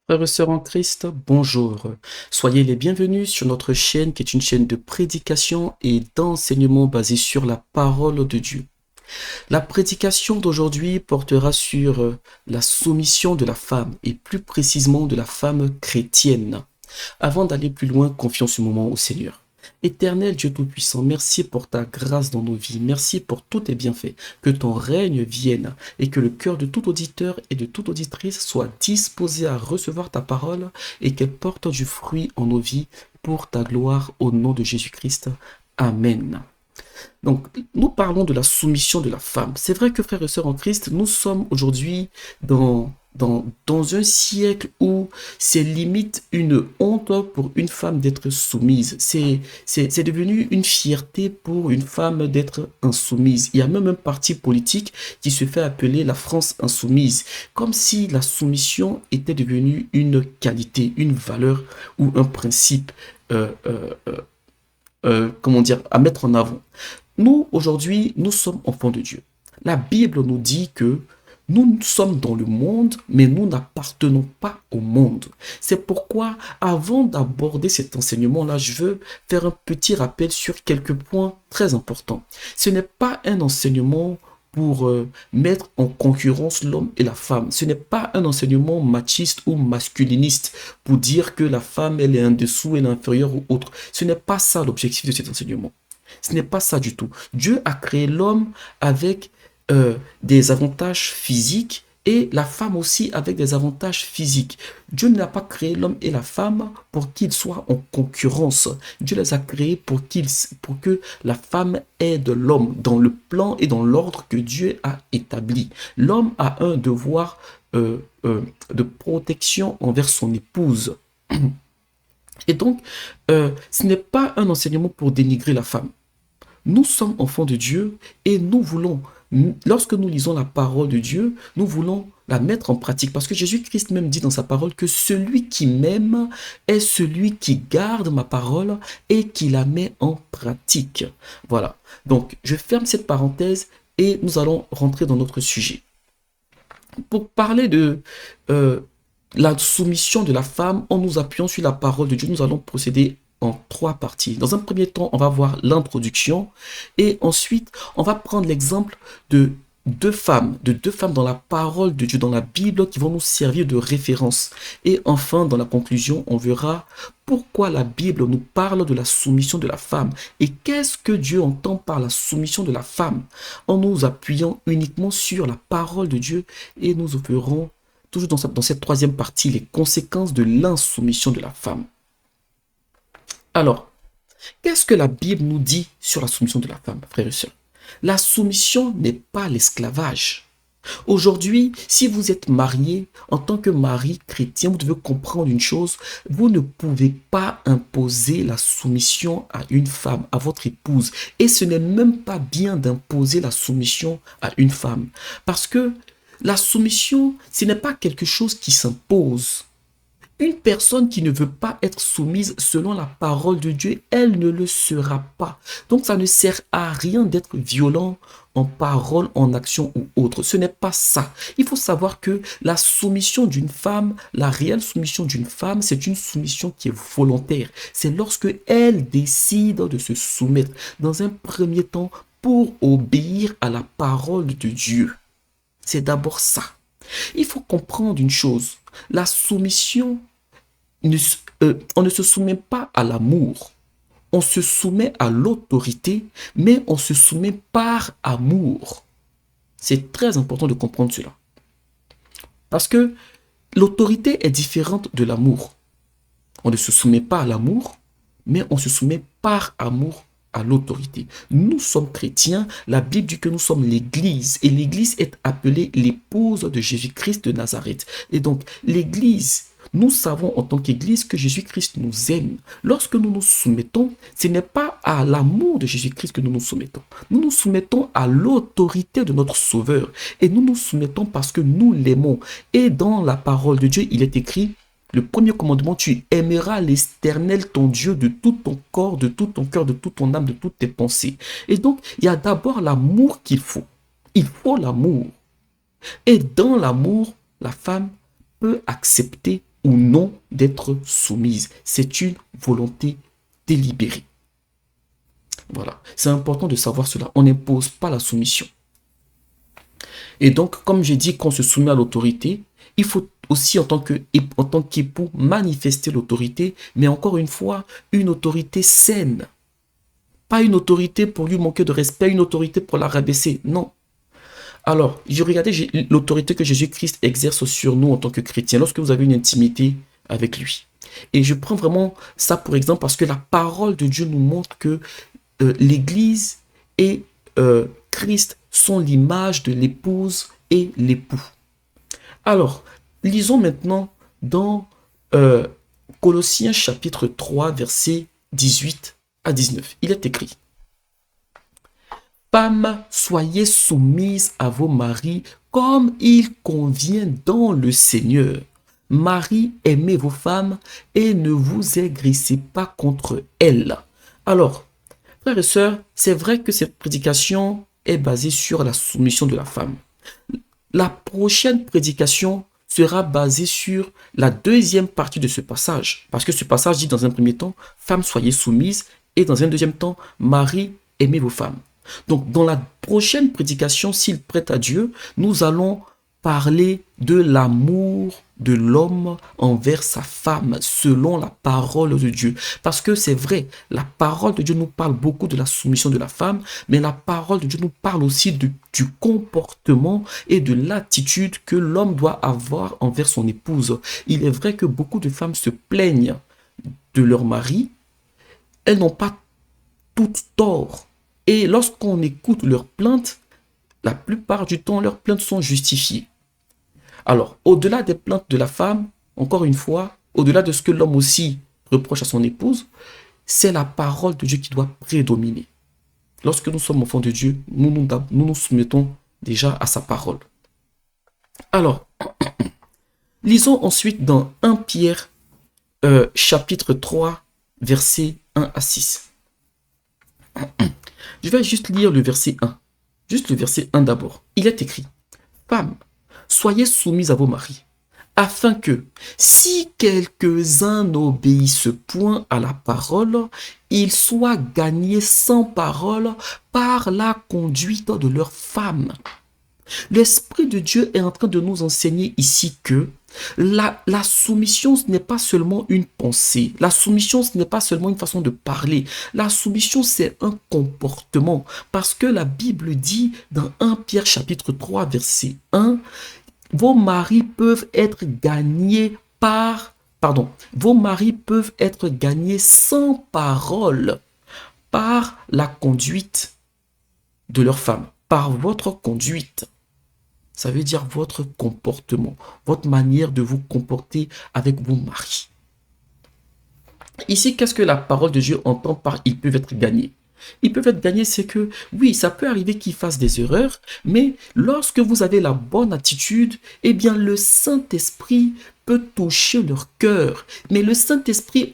Frères et sœurs en Christ, bonjour. Soyez les bienvenus sur notre chaîne qui est une chaîne de prédication et d'enseignement basée sur la parole de Dieu. La prédication d'aujourd'hui portera sur la soumission de la femme et plus précisément de la femme chrétienne. Avant d'aller plus loin, confions ce moment au Seigneur. Éternel Dieu Tout-Puissant, merci pour ta grâce dans nos vies, merci pour tous tes bienfaits, que ton règne vienne et que le cœur de tout auditeur et de toute auditrice soit disposé à recevoir ta parole et qu'elle porte du fruit en nos vies pour ta gloire au nom de Jésus-Christ. Amen. Donc, nous parlons de la soumission de la femme. C'est vrai que, frères et sœurs en Christ, nous sommes aujourd'hui dans un siècle où c'est limite une honte pour une femme d'être soumise. C'est devenu une fierté pour une femme d'être insoumise. Il y a même un parti politique qui se fait appeler la France insoumise, comme si la soumission était devenue une qualité, une valeur ou un principe. euh, euh, euh, comment dire, à mettre en avant. Nous, aujourd'hui, nous sommes enfants de Dieu. La Bible nous dit que nous sommes dans le monde, mais nous n'appartenons pas au monde. C'est pourquoi, avant d'aborder cet enseignement-là, je veux faire un petit rappel sur quelques points très importants. Ce n'est pas un enseignement pour mettre en concurrence l'homme et la femme. Ce n'est pas un enseignement machiste ou masculiniste pour dire que la femme, elle est en dessous, elle est inférieure ou autre. Ce n'est pas ça l'objectif de cet enseignement. Ce n'est pas ça du tout. Dieu a créé l'homme avec des avantages physiques et la femme aussi avec des avantages physiques. Dieu n'a pas créé l'homme et la femme pour qu'ils soient en concurrence. Dieu les a créés pour que la femme aide l'homme dans le plan et dans l'ordre que Dieu a établi. L'homme a un devoir de protection envers son épouse. Et donc, ce n'est pas un enseignement pour dénigrer la femme. Nous sommes enfants de Dieu et nous voulons, lorsque nous lisons la parole de Dieu, nous voulons la mettre en pratique. Parce que Jésus-Christ même dit dans sa parole que celui qui m'aime est celui qui garde ma parole et qui la met en pratique. Voilà. Donc, je ferme cette parenthèse et nous allons rentrer dans notre sujet. Pour parler de la soumission de la femme, en nous appuyant sur la parole de Dieu, nous allons procéder en trois parties. Dans un premier temps, on va voir l'introduction et ensuite, on va prendre l'exemple de deux femmes dans la parole de Dieu, dans la Bible, qui vont nous servir de référence. Et enfin, dans la conclusion, on verra pourquoi la Bible nous parle de la soumission de la femme et qu'est-ce que Dieu entend par la soumission de la femme en nous appuyant uniquement sur la parole de Dieu et nous verrons toujours dans cette troisième partie les conséquences de l'insoumission de la femme. Alors, qu'est-ce que la Bible nous dit sur la soumission de la femme, frères et sœurs? La soumission n'est pas l'esclavage. Aujourd'hui, si vous êtes marié, en tant que mari chrétien, vous devez comprendre une chose, vous ne pouvez pas imposer la soumission à une femme, à votre épouse. Et ce n'est même pas bien d'imposer la soumission à une femme. Parce que la soumission, ce n'est pas quelque chose qui s'impose. Une personne qui ne veut pas être soumise selon la parole de Dieu, elle ne le sera pas. Donc ça ne sert à rien d'être violent en parole, en action ou autre. Ce n'est pas ça. Il faut savoir que la soumission d'une femme, la réelle soumission d'une femme, c'est une soumission qui est volontaire. C'est lorsque elle décide de se soumettre dans un premier temps pour obéir à la parole de Dieu. C'est d'abord ça. Il faut comprendre une chose. La soumission, on ne se soumet pas à l'amour. On se soumet à l'autorité, mais on se soumet par amour. C'est très important de comprendre cela. Parce que l'autorité est différente de l'amour. On ne se soumet pas à l'amour, mais on se soumet par amour à l'autorité. Nous sommes chrétiens, la Bible dit que nous sommes l'Église, et l'Église est appelée l'épouse de Jésus-Christ de Nazareth. Et donc, l'Église, nous savons en tant qu'Église que Jésus-Christ nous aime. Lorsque nous nous soumettons, ce n'est pas à l'amour de Jésus-Christ que nous nous soumettons. Nous nous soumettons à l'autorité de notre Sauveur. Et nous nous soumettons parce que nous l'aimons. Et dans la parole de Dieu, il est écrit, le premier commandement, tu aimeras l'Éternel, ton Dieu, de tout ton corps, de tout ton cœur, de toute ton âme, de toutes tes pensées. Et donc, il y a d'abord l'amour qu'il faut. Il faut l'amour. Et dans l'amour, la femme peut accepter ou non d'être soumise. C'est une volonté délibérée. Voilà, c'est important de savoir cela. On n'impose pas la soumission. Et donc, comme j'ai dit qu'on se soumet à l'autorité, il faut aussi en tant qu'époux manifester l'autorité, mais encore une fois, une autorité saine. Pas une autorité pour lui manquer de respect, une autorité pour la rabaisser. Non. Alors, regardez l'autorité que Jésus-Christ exerce sur nous en tant que chrétiens lorsque vous avez une intimité avec lui. Et je prends vraiment ça pour exemple parce que la parole de Dieu nous montre que l'Église et Christ sont l'image de l'épouse et l'époux. Alors, lisons maintenant dans Colossiens chapitre 3, versets 18 à 19. Il est écrit: Femmes, soyez soumises à vos maris comme il convient dans le Seigneur. Maris, aimez vos femmes et ne vous aigrissez pas contre elles. Alors, frères et sœurs, c'est vrai que cette prédication est basée sur la soumission de la femme. La prochaine prédication sera basée sur la deuxième partie de ce passage. Parce que ce passage dit dans un premier temps, femmes, soyez soumises, et dans un deuxième temps, maris, aimez vos femmes. Donc, dans la prochaine prédication, s'il prête à Dieu, nous allons parler de l'amour de l'homme envers sa femme selon la parole de Dieu. Parce que c'est vrai, la parole de Dieu nous parle beaucoup de la soumission de la femme, mais la parole de Dieu nous parle aussi du comportement et de l'attitude que l'homme doit avoir envers son épouse. Il est vrai que beaucoup de femmes se plaignent de leur mari. Elles n'ont pas toutes tort. Et lorsqu'on écoute leurs plaintes, la plupart du temps, leurs plaintes sont justifiées. Alors, au-delà des plaintes de la femme, encore une fois, au-delà de ce que l'homme aussi reproche à son épouse, c'est la parole de Dieu qui doit prédominer. Lorsque nous sommes enfants de Dieu, nous nous soumettons déjà à sa parole. Alors, lisons ensuite dans 1 Pierre, chapitre 3, versets 1 à 6. Je vais juste lire le verset 1. Juste le verset 1 d'abord. Il est écrit: Femmes, soyez soumises à vos maris, afin que, si quelques-uns n'obéissent point à la parole, ils soient gagnés sans parole par la conduite de leurs femmes. L'Esprit de Dieu est en train de nous enseigner ici que la soumission, ce n'est pas seulement une pensée. La soumission, ce n'est pas seulement une façon de parler. La soumission, c'est un comportement. Parce que la Bible dit dans 1 Pierre chapitre 3, verset 1, vos maris peuvent être gagnés vos maris peuvent être gagnés sans parole par la conduite de leur femme, par votre conduite. Ça veut dire votre comportement, votre manière de vous comporter avec vos maris. Ici, qu'est-ce que la parole de Dieu entend par « ils peuvent être gagnés » ? Ils peuvent être gagnés, c'est que, oui, ça peut arriver qu'ils fassent des erreurs, mais lorsque vous avez la bonne attitude, eh bien, le Saint-Esprit peut toucher leur cœur. Mais le Saint-Esprit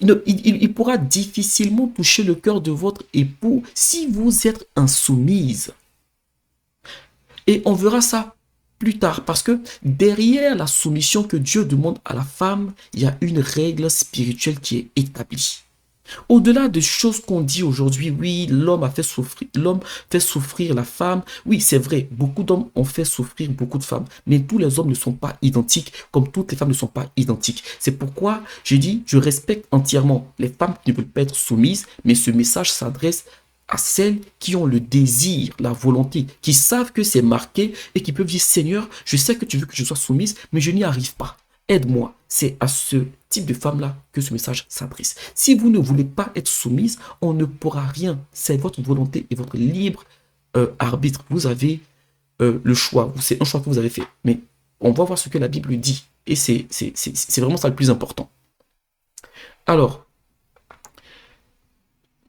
il pourra difficilement toucher le cœur de votre époux si vous êtes insoumise. Et on verra ça plus tard, parce que derrière la soumission que Dieu demande à la femme, il y a une règle spirituelle qui est établie. Au-delà des choses qu'on dit aujourd'hui, oui, l'homme fait souffrir la femme. Oui, c'est vrai, beaucoup d'hommes ont fait souffrir beaucoup de femmes, mais tous les hommes ne sont pas identiques, comme toutes les femmes ne sont pas identiques. C'est pourquoi je dis, je respecte entièrement les femmes qui ne veulent pas être soumises, mais ce message s'adresse à celles qui ont le désir, la volonté, qui savent que c'est marqué et qui peuvent dire: Seigneur, je sais que tu veux que je sois soumise, mais je n'y arrive pas. Aide-moi. C'est à ce type de femme-là que ce message s'adresse. Si vous ne voulez pas être soumise, on ne pourra rien. C'est votre volonté et votre libre arbitre. Vous avez le choix. C'est un choix que vous avez fait. Mais on va voir ce que la Bible dit. Et c'est vraiment ça le plus important. Alors,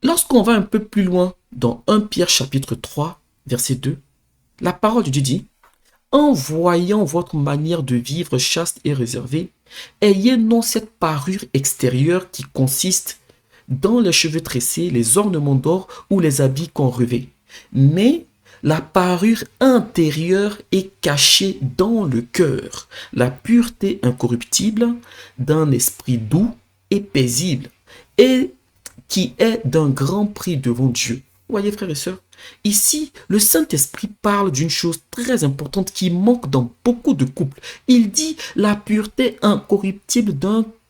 lorsqu'on va un peu plus loin dans 1 Pierre chapitre 3, verset 2, la parole de Dieu dit: en voyant votre manière de vivre chaste et réservée, ayez non cette parure extérieure qui consiste dans les cheveux tressés, les ornements d'or ou les habits qu'on revêt, mais La parure intérieure est cachée dans le cœur. La pureté incorruptible d'un esprit doux et paisible et qui est d'un grand prix devant Dieu. Vous voyez, frères et sœurs, ici, le Saint-Esprit parle d'une chose très importante qui manque dans beaucoup de couples. Il dit la pureté incorruptible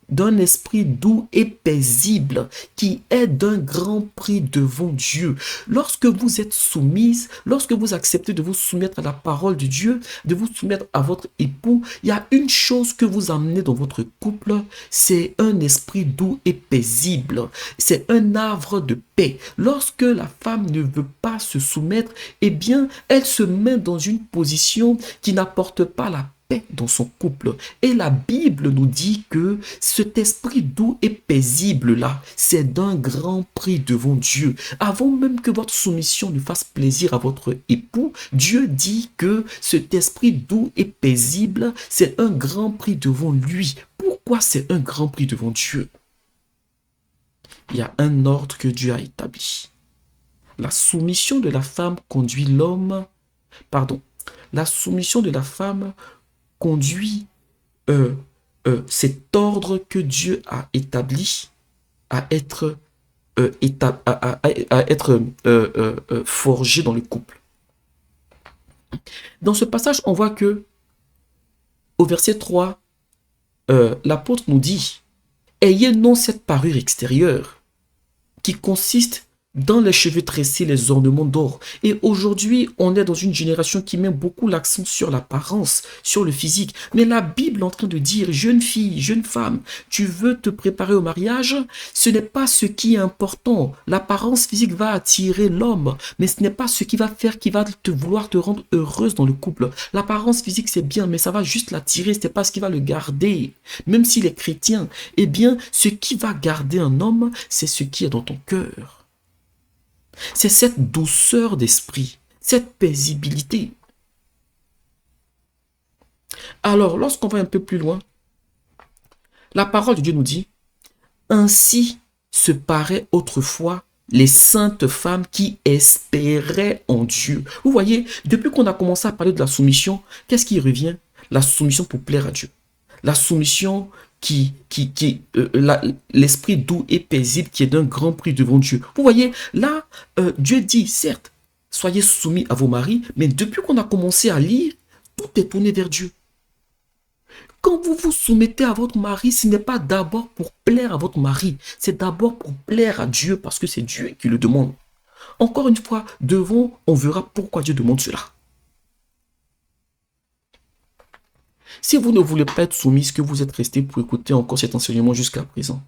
d'un esprit doux et paisible qui est d'un grand prix devant Dieu. Lorsque vous êtes soumise, lorsque vous acceptez de vous soumettre à la parole de Dieu, de vous soumettre à votre époux, il y a une chose que vous amenez dans votre couple, c'est un esprit doux et paisible. C'est un havre de paix. Lorsque la femme ne veut pas se soumettre, eh bien, elle se met dans une position qui n'apporte pas la paix dans son couple. Et la Bible nous dit que cet esprit doux et paisible-là, c'est d'un grand prix devant Dieu. Avant même que votre soumission ne fasse plaisir à votre époux, Dieu dit que cet esprit doux et paisible, c'est un grand prix devant lui. Pourquoi c'est un grand prix devant Dieu? Il y a un ordre que Dieu a établi. La soumission de la femme conduit l'homme, pardon, la soumission de la femme conduit cet ordre que Dieu a établi à être, forgé dans le couple. Dans ce passage, on voit que au verset 3, l'apôtre nous dit « Ayez non cette parure extérieure qui consiste dans les cheveux tressés, les ornements d'or. » Et aujourd'hui, on est dans une génération qui met beaucoup l'accent sur l'apparence, sur le physique. Mais la Bible est en train de dire, jeune fille, jeune femme, tu veux te préparer au mariage, ce n'est pas ce qui est important. L'apparence physique va attirer l'homme, mais ce n'est pas ce qui va faire, qui va vouloir te rendre heureuse dans le couple. L'apparence physique, c'est bien, mais ça va juste l'attirer, ce n'est pas ce qui va le garder. Même s'il est chrétien, eh bien, ce qui va garder un homme, c'est ce qui est dans ton cœur. C'est cette douceur d'esprit, cette paisibilité. Alors, lorsqu'on va un peu plus loin, la parole de Dieu nous dit, « Ainsi se paraient autrefois les saintes femmes qui espéraient en Dieu. » Vous voyez, depuis qu'on a commencé à parler de la soumission, qu'est-ce qui revient? La soumission pour plaire à Dieu. La soumission l'esprit doux et paisible qui est d'un grand prix devant Dieu. Vous voyez, là, Dieu dit, certes, soyez soumis à vos maris, mais depuis qu'on a commencé à lire, tout est tourné vers Dieu. Quand vous vous soumettez à votre mari, ce n'est pas d'abord pour plaire à votre mari, c'est d'abord pour plaire à Dieu, parce que c'est Dieu qui le demande. Encore une fois, devant, on verra pourquoi Dieu demande cela. Si vous ne voulez pas être soumise, que vous êtes resté pour écouter encore cet enseignement jusqu'à présent,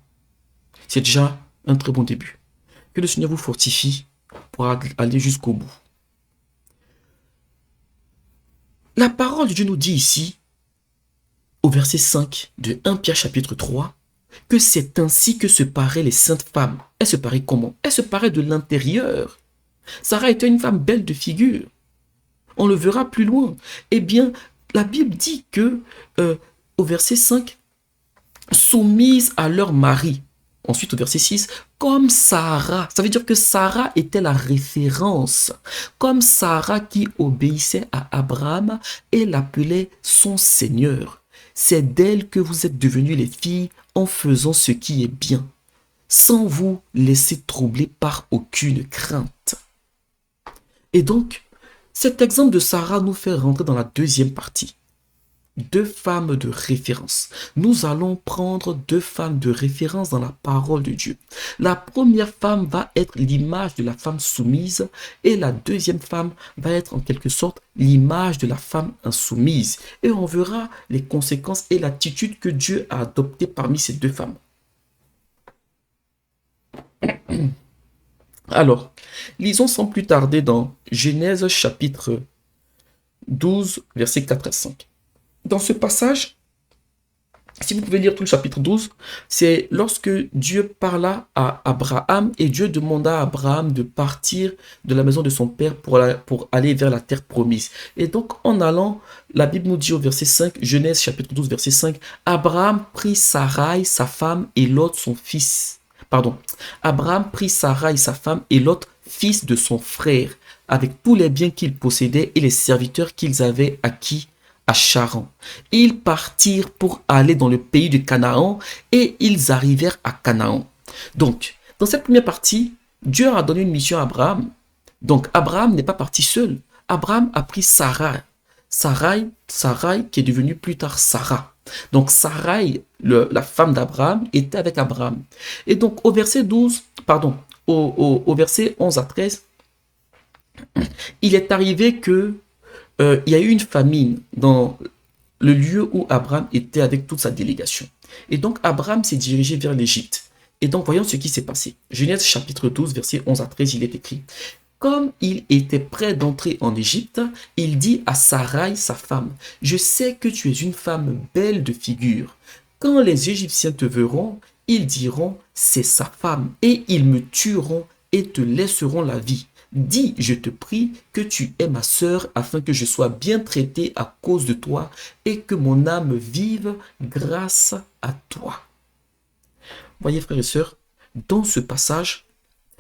c'est déjà un très bon début. Que le Seigneur vous fortifie pour aller jusqu'au bout. La parole de Dieu nous dit ici, au verset 5 de 1 Pierre chapitre 3, que c'est ainsi que se paraient les saintes femmes. Elles se paraient comment? Elles se paraient de l'intérieur. Sarah était une femme belle de figure. On le verra plus loin. Eh bien, la Bible dit que, au verset 5, soumises à leur mari. Ensuite, au verset 6, comme Sarah. Ça veut dire que Sarah était la référence. Comme Sarah qui obéissait à Abraham et l'appelait son Seigneur. C'est d'elle que vous êtes devenues les filles en faisant ce qui est bien, sans vous laisser troubler par aucune crainte. Et donc, cet exemple de Sarah nous fait rentrer dans la deuxième partie. Deux femmes de référence. Nous allons prendre deux femmes de référence dans la parole de Dieu. La première femme va être l'image de la femme soumise et la deuxième femme va être en quelque sorte l'image de la femme insoumise. Et on verra les conséquences et l'attitude que Dieu a adoptée parmi ces deux femmes. Alors, lisons sans plus tarder dans Genèse chapitre 12, versets 4 à 5. Dans ce passage, si vous pouvez lire tout le chapitre 12, c'est lorsque Dieu parla à Abraham et Dieu demanda à Abraham de partir de la maison de son père pour aller vers la terre promise. Et donc, en allant, la Bible nous dit au verset 5, Genèse chapitre 12, verset 5, Abraham prit Sarai, sa femme, et Lot, son fils. Abraham prit Sarai, sa femme, et Lot, fils de son frère, avec tous les biens qu'ils possédaient et les serviteurs qu'ils avaient acquis à Charan. Ils partirent pour aller dans le pays de Canaan et ils arrivèrent à Canaan. Donc, dans cette première partie, Dieu a donné une mission à Abraham. Donc, Abraham n'est pas parti seul. Abraham a pris Sarai. Sarai qui est devenue plus tard Sarah. Donc, Sarai, la femme d'Abraham, était avec Abraham. Et donc, au verset 12, pardon, au verset 11 à 13, il est arrivé que il y a eu une famine dans le lieu où Abraham était avec toute sa délégation. Et donc, Abraham s'est dirigé vers l'Égypte. Et donc, voyons ce qui s'est passé. Genèse chapitre 12, verset 11 à 13, il est écrit. Comme il était prêt d'entrer en Égypte, il dit à Sarai, sa femme, « Je sais que tu es une femme belle de figure. Quand les Égyptiens te verront, ils diront, c'est sa femme, et ils me tueront et te laisseront la vie. Dis, je te prie, que tu es ma sœur, afin que je sois bien traité à cause de toi, et que mon âme vive grâce à toi. » Voyez, frères et sœurs, dans ce passage,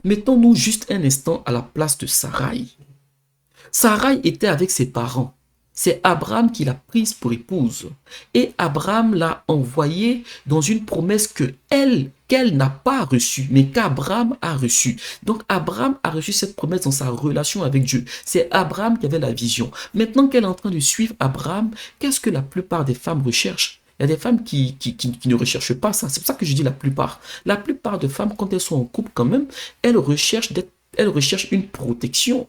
mettons-nous juste un instant à la place de Sarai. Sarai était avec ses parents. C'est Abraham qui l'a prise pour épouse. Et Abraham l'a envoyée dans une promesse qu'elle n'a pas reçue, mais qu'Abraham a reçue. Donc Abraham a reçu cette promesse dans sa relation avec Dieu. C'est Abraham qui avait la vision. Maintenant qu'elle est en train de suivre Abraham, qu'est-ce que la plupart des femmes recherchent? Il y a des femmes qui ne recherchent pas ça. C'est pour ça que je dis la plupart. La plupart de femmes, quand elles sont en couple quand même, elles recherchent une protection.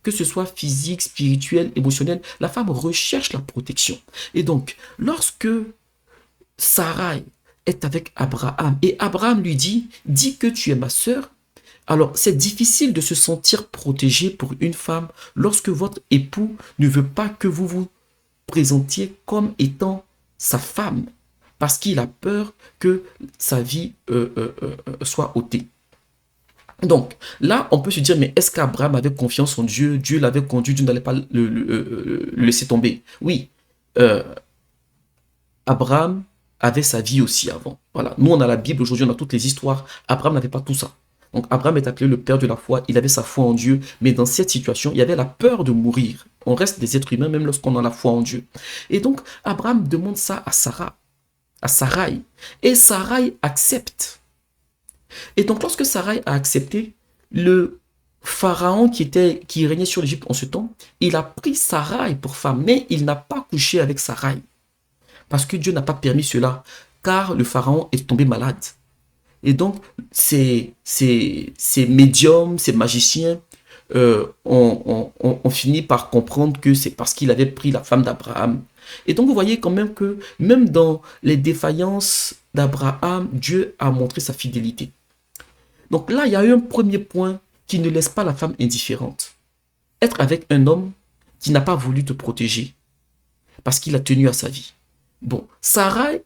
Que ce soit physique, spirituelle, émotionnelle, la femme recherche la protection. Et donc, lorsque Sarai est avec Abraham, et Abraham lui dit, « Dis que tu es ma sœur », alors c'est difficile de se sentir protégé pour une femme lorsque votre époux ne veut pas que vous vous présentiez comme étant sa femme, parce qu'il a peur que sa vie soit ôtée. Donc, là, on peut se dire, mais est-ce qu'Abraham avait confiance en Dieu? Dieu l'avait conduit, Dieu n'allait pas le laisser tomber. Oui, Abraham avait sa vie aussi avant. Voilà, nous, on a la Bible, aujourd'hui, on a toutes les histoires. Abraham n'avait pas tout ça. Donc, Abraham est appelé le père de la foi. Il avait sa foi en Dieu, mais dans cette situation, il y avait la peur de mourir. On reste des êtres humains, même lorsqu'on a la foi en Dieu. Et donc, Abraham demande ça à Sarai. Et Sarai accepte. Et donc, lorsque Sarai a accepté, le pharaon qui régnait sur l'Égypte en ce temps, il a pris Sarai pour femme, mais il n'a pas couché avec Sarai. Parce que Dieu n'a pas permis cela, car le pharaon est tombé malade. Et donc, ces médiums, ces magiciens, on finit par comprendre que c'est parce qu'il avait pris la femme d'Abraham. Et donc, vous voyez quand même que, même dans les défaillances d'Abraham, Dieu a montré sa fidélité. Donc là, il y a eu un premier point qui ne laisse pas la femme indifférente. Être avec un homme qui n'a pas voulu te protéger, parce qu'il a tenu à sa vie. Bon, Sarai,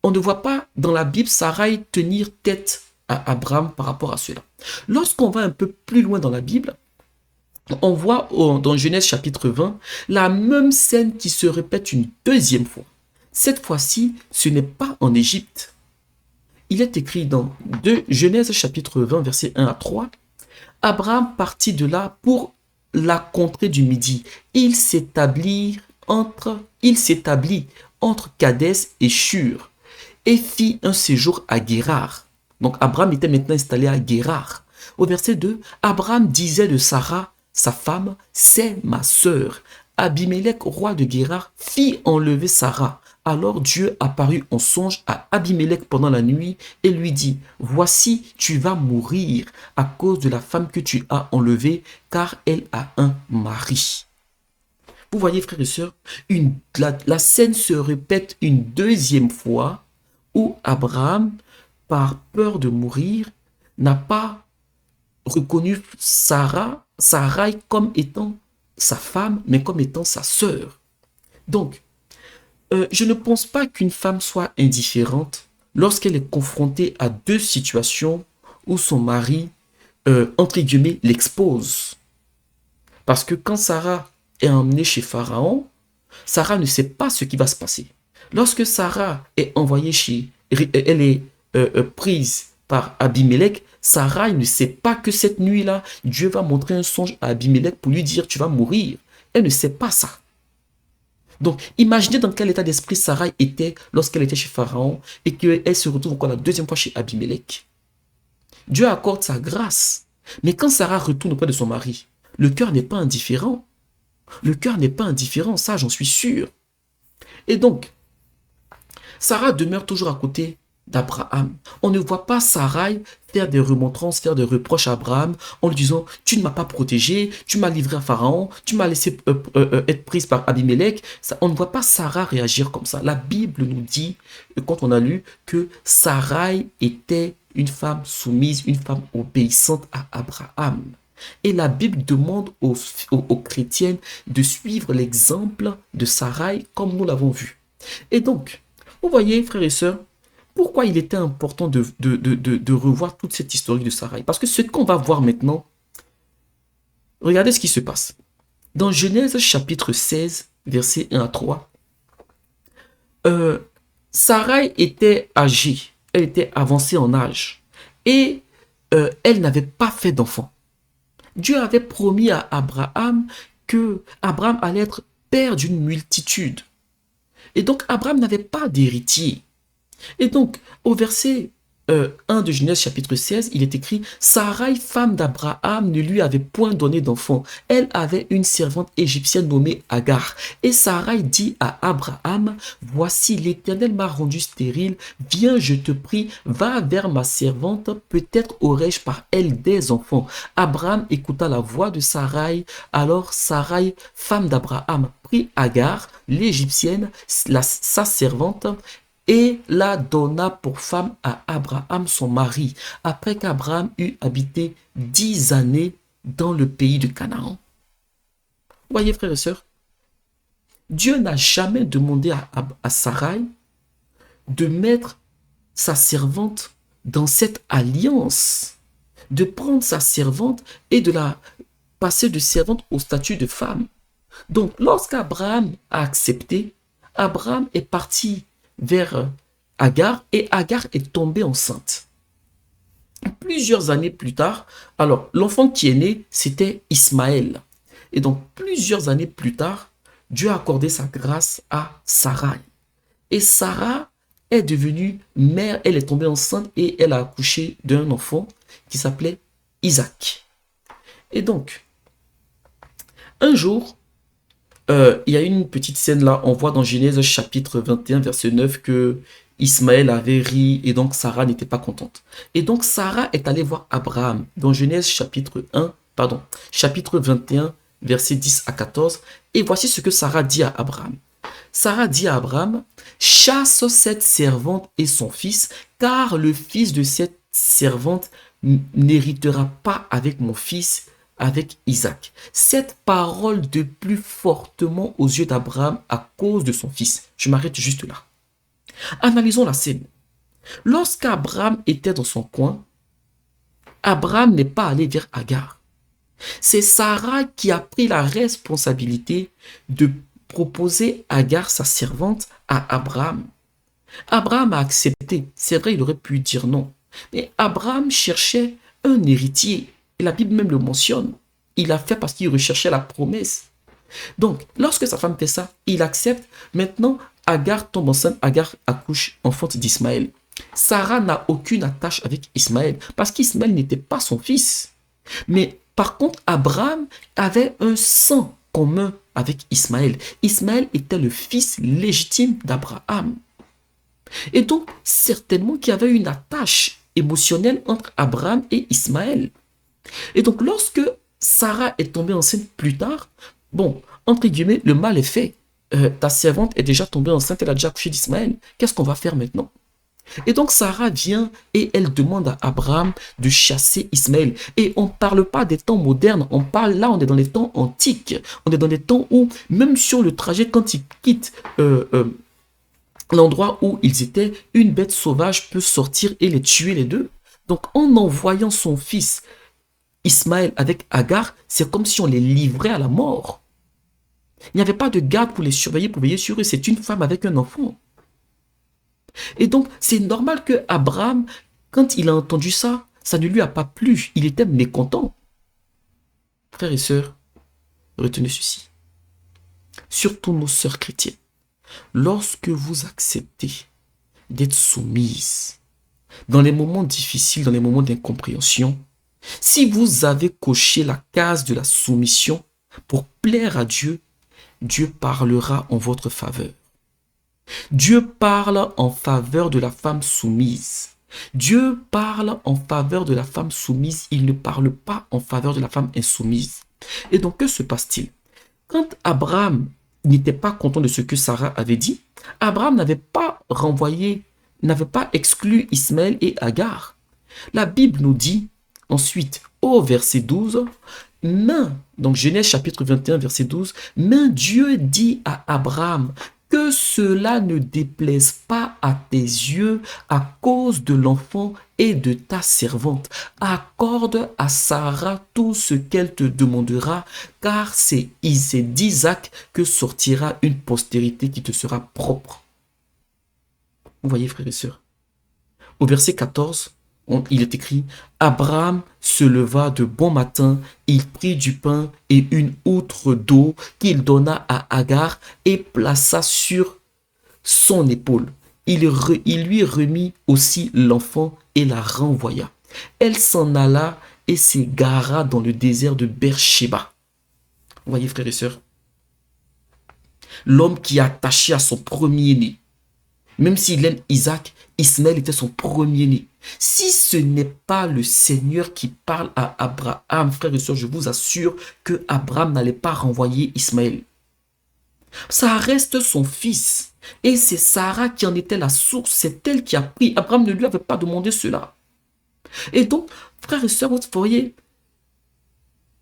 on ne voit pas dans la Bible Sarai tenir tête à Abraham par rapport à cela. Lorsqu'on va un peu plus loin dans la Bible, on voit dans Genèse chapitre 20, la même scène qui se répète une deuxième fois. Cette fois-ci, ce n'est pas en Égypte. Il est écrit dans Genèse chapitre 20, versets 1 à 3, « Abraham partit de là pour la contrée du Midi. Il s'établit entre Kadès et Shur et fit un séjour à Guérar. » Donc Abraham était maintenant installé à Guérar. Au verset 2, Abraham disait de Sarah, sa femme, « C'est ma sœur. » Abimélec, roi de Guérar, fit enlever Sarah. Alors Dieu apparut en songe à Abimélec pendant la nuit et lui dit, « Voici, tu vas mourir à cause de la femme que tu as enlevée, car elle a un mari. » Vous voyez, frères et sœurs, la scène se répète une deuxième fois où Abraham, par peur de mourir, n'a pas reconnu Sarai comme étant sa femme, mais comme étant sa sœur. Donc, je ne pense pas qu'une femme soit indifférente lorsqu'elle est confrontée à deux situations où son mari, entre guillemets, l'expose. Parce que quand Sarah est emmenée chez Pharaon, Sarah ne sait pas ce qui va se passer. Lorsque Sarah est envoyée elle est prise par Abimelech, Sarai ne sait pas que cette nuit-là, Dieu va montrer un songe à Abimelech pour lui dire tu vas mourir. Elle ne sait pas ça. Donc, imaginez dans quel état d'esprit Sarai était lorsqu'elle était chez Pharaon et qu'elle se retrouve encore la deuxième fois chez Abimelech. Dieu accorde sa grâce. Mais quand Sarah retourne auprès de son mari, le cœur n'est pas indifférent. Le cœur n'est pas indifférent, ça j'en suis sûr. Et donc, Sarah demeure toujours à côté d'Abraham. On ne voit pas Sarai faire des remontrances, faire des reproches à Abraham en lui disant « Tu ne m'as pas protégé, tu m'as livré à Pharaon, tu m'as laissé être prise par Abimelech. » On ne voit pas Sarah réagir comme ça. La Bible nous dit, quand on a lu, que Sarai était une femme soumise, une femme obéissante à Abraham. Et la Bible demande aux chrétiennes de suivre l'exemple de Sarai comme nous l'avons vu. Et donc, vous voyez, frères et sœurs, pourquoi il était important de revoir toute cette historique de Sarai? Parce que ce qu'on va voir maintenant, regardez ce qui se passe. Dans Genèse chapitre 16, versets 1 à 3, Sarai était âgée, elle était avancée en âge et elle n'avait pas fait d'enfant. Dieu avait promis à Abraham que Abraham allait être père d'une multitude. Et donc Abraham n'avait pas d'héritier. Et donc, au verset 1 de Genèse chapitre 16, il est écrit « Sarai, femme d'Abraham, ne lui avait point donné d'enfant. Elle avait une servante égyptienne nommée Agar. Et Sarai dit à Abraham « Voici, l'Éternel m'a rendu stérile. Viens, je te prie, va vers ma servante. Peut-être aurai-je par elle des enfants. » Abraham écouta la voix de Sarai. Alors Sarai, femme d'Abraham, prit Agar, l'Égyptienne, sa servante, et la donna pour femme à Abraham son mari, après qu'Abraham eut habité 10 années dans le pays de Canaan. Vous voyez, frères et sœurs, Dieu n'a jamais demandé à Sarai de mettre sa servante dans cette alliance, de prendre sa servante et de la passer de servante au statut de femme. Donc, lorsqu'Abraham a accepté, Abraham est parti vers Agar et Agar est tombée enceinte. Plusieurs années plus tard, alors l'enfant qui est né, c'était Ismaël. Et donc plusieurs années plus tard, Dieu a accordé sa grâce à Sarai. Et Sarah est devenue mère, elle est tombée enceinte et elle a accouché d'un enfant qui s'appelait Isaac. Et donc, un jour, il y a une petite scène là, on voit dans Genèse chapitre 21, verset 9, que Ismaël avait ri et donc Sarah n'était pas contente. Et donc Sarah est allée voir Abraham dans Genèse chapitre 21, verset 10 à 14. Et voici ce que Sarah dit à Abraham. Sarah dit à Abraham, « Chasse cette servante et son fils, car le fils de cette servante n'héritera pas avec mon fils, avec Isaac. » Cette parole de plus fortement aux yeux d'Abraham à cause de son fils. Je m'arrête juste là. Analysons la scène. Lorsqu'Abraham était dans son coin, Abraham n'est pas allé vers Agar. C'est Sarah qui a pris la responsabilité de proposer Agar, sa servante, à Abraham. Abraham a accepté. C'est vrai, il aurait pu dire non. Mais Abraham cherchait un héritier. Et la Bible même le mentionne. Il l'a fait parce qu'il recherchait la promesse. Donc, lorsque sa femme fait ça, il accepte. Maintenant, Agar tombe enceinte, Agar accouche, enfante d'Ismaël. Sarah n'a aucune attache avec Ismaël parce qu'Ismaël n'était pas son fils. Mais par contre, Abraham avait un sang commun avec Ismaël. Ismaël était le fils légitime d'Abraham. Et donc, certainement qu'il y avait une attache émotionnelle entre Abraham et Ismaël. Et donc, lorsque Sarah est tombée enceinte plus tard, bon, entre guillemets, le mal est fait. Ta servante est déjà tombée enceinte, elle a déjà accouché d'Ismaël. Qu'est-ce qu'on va faire maintenant? Et donc Sarah vient et elle demande à Abraham de chasser Ismaël. Et on ne parle pas des temps modernes, on est dans les temps antiques. On est dans les temps où, même sur le trajet, quand ils quittent l'endroit où ils étaient, une bête sauvage peut sortir et les tuer les deux. Donc en envoyant son fils Ismaël avec Agar, c'est comme si on les livrait à la mort. Il n'y avait pas de garde pour les surveiller, pour veiller sur eux. C'est une femme avec un enfant. Et donc, c'est normal que Abraham Quand il a entendu ça, ça ne lui a pas plu. Il était mécontent. Frères et sœurs, retenez ceci. Surtout nos sœurs chrétiennes. Lorsque vous acceptez d'être soumises dans les moments difficiles, dans les moments d'incompréhension, si vous avez coché la case de la soumission pour plaire à Dieu, Dieu parlera en votre faveur. Dieu parle en faveur de la femme soumise. Dieu parle en faveur de la femme soumise. Il ne parle pas en faveur de la femme insoumise. Et donc, que se passe-t-il? Quand Abraham n'était pas content de ce que Sarah avait dit, Abraham n'avait pas renvoyé, n'avait pas exclu Ismaël et Agar. La Bible nous dit ensuite, au verset 12, donc Genèse chapitre 21, verset 12, mais Dieu dit à Abraham, que cela ne déplaise pas à tes yeux à cause de l'enfant et de ta servante. Accorde à Sarah tout ce qu'elle te demandera, car c'est d'Isaac que sortira une postérité qui te sera propre. Vous voyez, frères et sœurs. Au verset 14, il est écrit, Abraham se leva de bon matin, il prit du pain et une outre d'eau qu'il donna à Agar et plaça sur son épaule. Il lui remit aussi l'enfant et la renvoya. Elle s'en alla et s'égara dans le désert de Beersheba. Vous voyez, frères et sœurs, l'homme qui est attaché à son premier-né, même s'il aime Isaac, Ismaël était son premier-né. Si ce n'est pas le Seigneur qui parle à Abraham, frères et sœurs, je vous assure que Abraham n'allait pas renvoyer Ismaël. Ça reste son fils. Et c'est Sarah qui en était la source. C'est elle qui a pris. Abraham ne lui avait pas demandé cela. Et donc, frères et sœurs, vous voyez,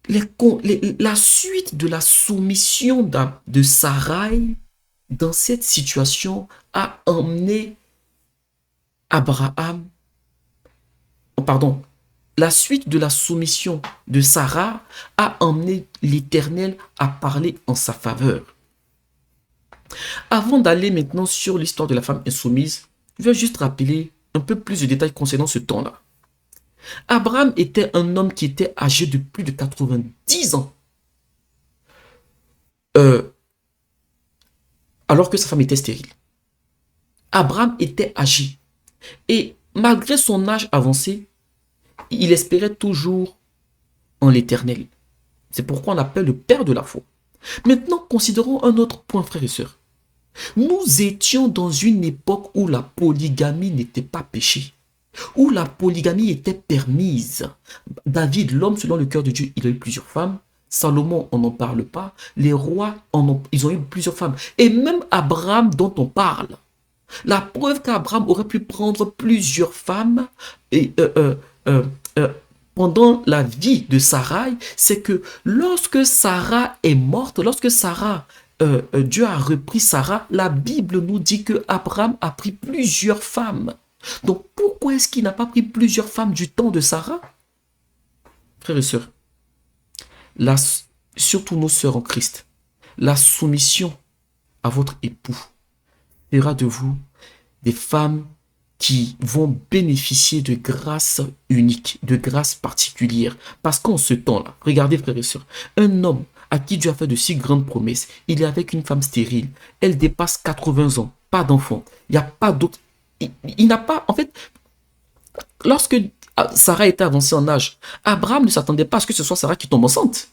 la suite de la soumission de Sarai dans cette situation a emmené Abraham, pardon, la suite de la soumission de Sarah a emmené l'Éternel à parler en sa faveur. Avant d'aller maintenant sur l'histoire de la femme insoumise, je vais juste rappeler un peu plus de détails concernant ce temps-là. Abraham était un homme qui était âgé de plus de 90 ans. Alors que sa femme était stérile. Abraham était âgé. Et malgré son âge avancé, il espérait toujours en l'Éternel. C'est pourquoi on l'appelle le père de la foi. Maintenant, considérons un autre point, frères et sœurs. Nous étions dans une époque où la polygamie n'était pas péché, où la polygamie était permise. David, l'homme selon le cœur de Dieu, il a eu plusieurs femmes. Salomon, on n'en parle pas. Les rois, ils ont eu plusieurs femmes. Et même Abraham, dont on parle. La preuve qu'Abraham aurait pu prendre plusieurs femmes pendant la vie de Sarai, c'est que lorsque Sarah est morte, lorsque Dieu a repris Sarah, la Bible nous dit que Abraham a pris plusieurs femmes. Donc pourquoi est-ce qu'il n'a pas pris plusieurs femmes du temps de Sarah? Frères et sœurs, surtout nos sœurs en Christ, la soumission à votre époux fera de vous des femmes qui vont bénéficier de grâces uniques, de grâces particulières. Parce qu'en ce temps-là, regardez frères et sœurs, un homme à qui Dieu a fait de si grandes promesses, il est avec une femme stérile, elle dépasse 80 ans, pas d'enfant, il n'y a pas d'autre, il n'a pas, en fait, lorsque Sarah était avancée en âge, Abraham ne s'attendait pas à ce que ce soit Sarah qui tombe enceinte.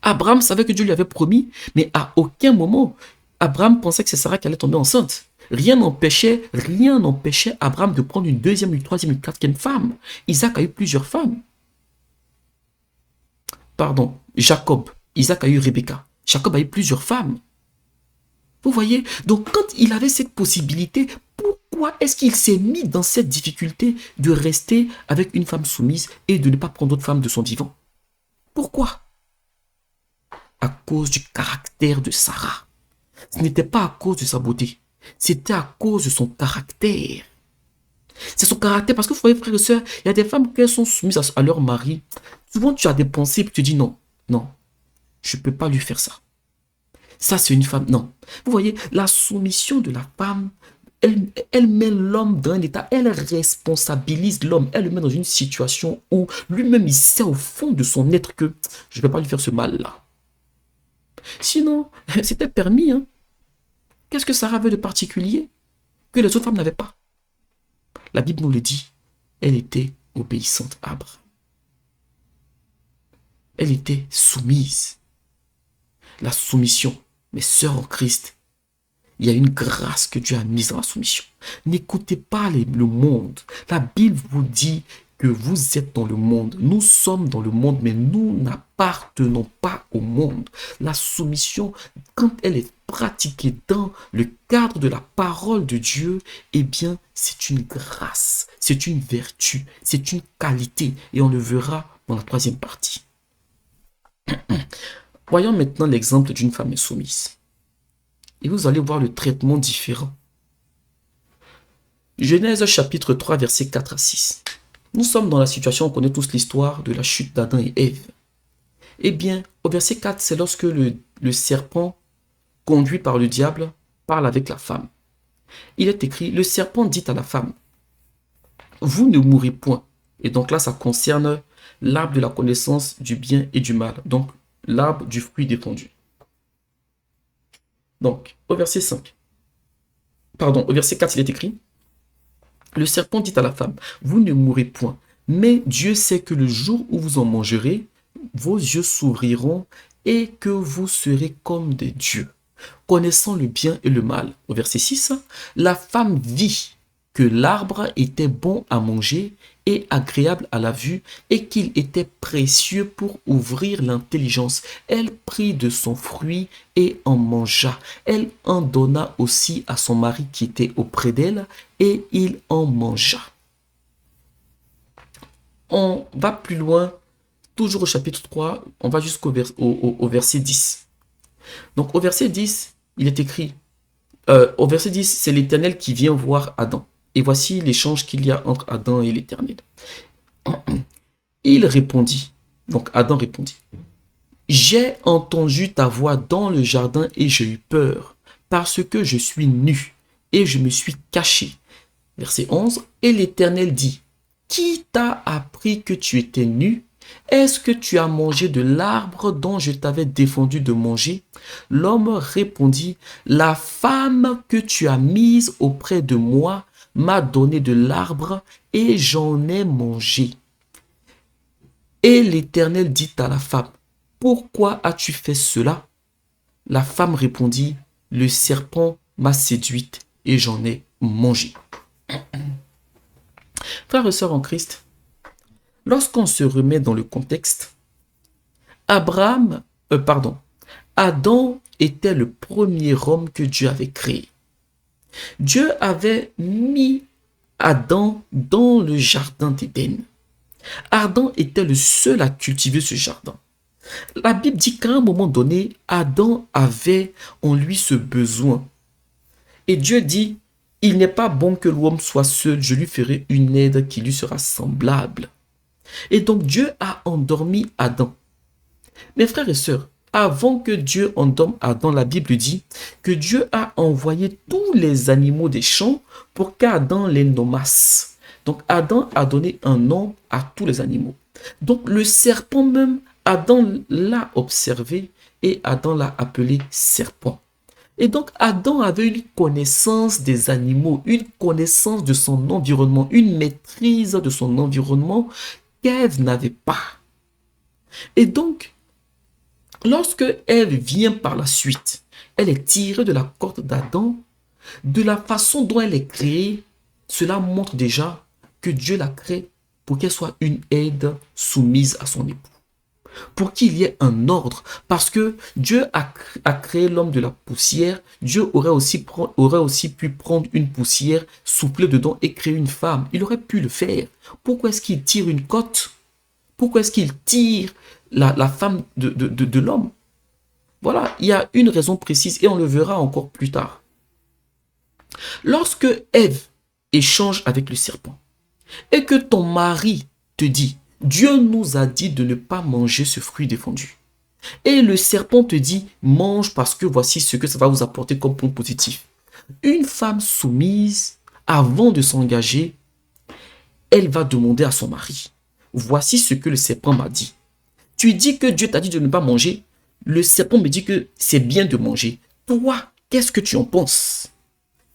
Abraham savait que Dieu lui avait promis, mais à aucun moment, Abraham pensait que c'est Sarah qui allait tomber enceinte. Rien n'empêchait Abraham de prendre une deuxième, une troisième, une quatrième femme. Isaac a eu plusieurs femmes. Pardon, Jacob. Isaac a eu Rebecca. Jacob a eu plusieurs femmes. Vous voyez? Donc quand il avait cette possibilité, pourquoi est-ce qu'il s'est mis dans cette difficulté de rester avec une femme soumise et de ne pas prendre d'autres femmes de son vivant? Pourquoi? À cause du caractère de Sarah. Ce n'était pas à cause de sa beauté. C'était à cause de son caractère. C'est son caractère. Parce que vous voyez, frères et sœurs, il y a des femmes qui sont soumises à leur mari. Souvent, tu as des pensées et tu te dis non, non, je ne peux pas lui faire ça. Ça, c'est une femme. Non. Vous voyez, la soumission de la femme elle met l'homme dans un état, elle responsabilise l'homme, elle le met dans une situation où lui-même il sait au fond de son être que je ne vais pas lui faire ce mal-là. Sinon, c'était permis. Hein. Qu'est-ce que Sarah avait de particulier que les autres femmes n'avaient pas? La Bible nous le dit, elle était obéissante à Abraham. Elle était soumise. La soumission, mes sœurs en Christ, il y a une grâce que Dieu a mise dans la soumission. N'écoutez pas le monde. La Bible vous dit que vous êtes dans le monde. Nous sommes dans le monde, mais nous n'appartenons pas au monde. La soumission, quand elle est pratiquée dans le cadre de la parole de Dieu, eh bien, c'est une grâce, c'est une vertu, c'est une qualité. Et on le verra dans la troisième partie. Voyons maintenant l'exemple d'une femme insoumise. Et vous allez voir le traitement différent. Genèse chapitre 3, versets 4 à 6. Nous sommes dans la situation, on connaît tous l'histoire de la chute d'Adam et Ève. Eh bien, au verset 4, c'est lorsque le serpent, conduit par le diable, parle avec la femme. Il est écrit, le serpent dit à la femme, vous ne mourrez point. Et donc là, ça concerne l'arbre de la connaissance du bien et du mal. Donc, l'arbre du fruit défendu. Donc, au verset 5. Pardon, au verset 4, il est écrit, le serpent dit à la femme, vous ne mourrez point, mais Dieu sait que le jour où vous en mangerez, vos yeux s'ouvriront et que vous serez comme des dieux, connaissant le bien et le mal. Au verset 6, la femme vit que l'arbre était bon à manger et agréable à la vue, et qu'il était précieux pour ouvrir l'intelligence. Elle prit de son fruit et en mangea. Elle en donna aussi à son mari qui était auprès d'elle, et il en mangea. On va plus loin, toujours au chapitre 3, on va jusqu'au verset 10. Donc au verset 10, il est écrit, au verset 10, c'est l'Éternel qui vient voir Adam. Et voici l'échange qu'il y a entre Adam et l'Éternel. Il répondit, donc Adam répondit, j'ai entendu ta voix dans le jardin et j'ai eu peur, parce que je suis nu et je me suis caché. Verset 11, et l'Éternel dit, qui t'a appris que tu étais nu? Est-ce que tu as mangé de l'arbre dont je t'avais défendu de manger? L'homme répondit, la femme que tu as mise auprès de moi m'a donné de l'arbre et j'en ai mangé. Et l'Éternel dit à la femme, pourquoi as-tu fait cela? La femme répondit, le serpent m'a séduite et j'en ai mangé. Frères et sœurs en Christ, lorsqu'on se remet dans le contexte, Adam était le premier homme que Dieu avait créé. Dieu avait mis Adam dans le jardin d'Éden. Adam était le seul à cultiver ce jardin. La Bible dit qu'à un moment donné, Adam avait en lui ce besoin. Et Dieu dit, il n'est pas bon que l'homme soit seul, je lui ferai une aide qui lui sera semblable. Et donc Dieu a endormi Adam. Mes frères et sœurs, avant que Dieu endorme Adam, la Bible dit que Dieu a envoyé tous les animaux des champs pour qu'Adam les nommasse. Donc Adam a donné un nom à tous les animaux. Donc le serpent même, Adam l'a observé et Adam l'a appelé serpent. Et donc Adam avait une connaissance des animaux, une connaissance de son environnement, une maîtrise de son environnement qu'Ève n'avait pas. Et donc, lorsque Ève vient par la suite, elle est tirée de la corde d'Adam, de la façon dont elle est créée, cela montre déjà que Dieu l'a créée pour qu'elle soit une aide soumise à son époux. Pour qu'il y ait un ordre, parce que Dieu a créé l'homme de la poussière, Dieu aurait aussi pu prendre une poussière, souffler dedans et créer une femme. Il aurait pu le faire. Pourquoi est-ce qu'il tire une côte? Pourquoi est-ce qu'il tire la femme de l'homme? Voilà, il y a une raison précise et on le verra encore plus tard. Lorsque Ève échange avec le serpent et que ton mari te dit, Dieu nous a dit de ne pas manger ce fruit défendu. Et le serpent te dit, mange parce que voici ce que ça va vous apporter comme point positif. Une femme soumise, avant de s'engager, elle va demander à son mari, voici ce que le serpent m'a dit. Tu dis que Dieu t'a dit de ne pas manger. Le serpent me dit que c'est bien de manger. Toi, qu'est-ce que tu en penses?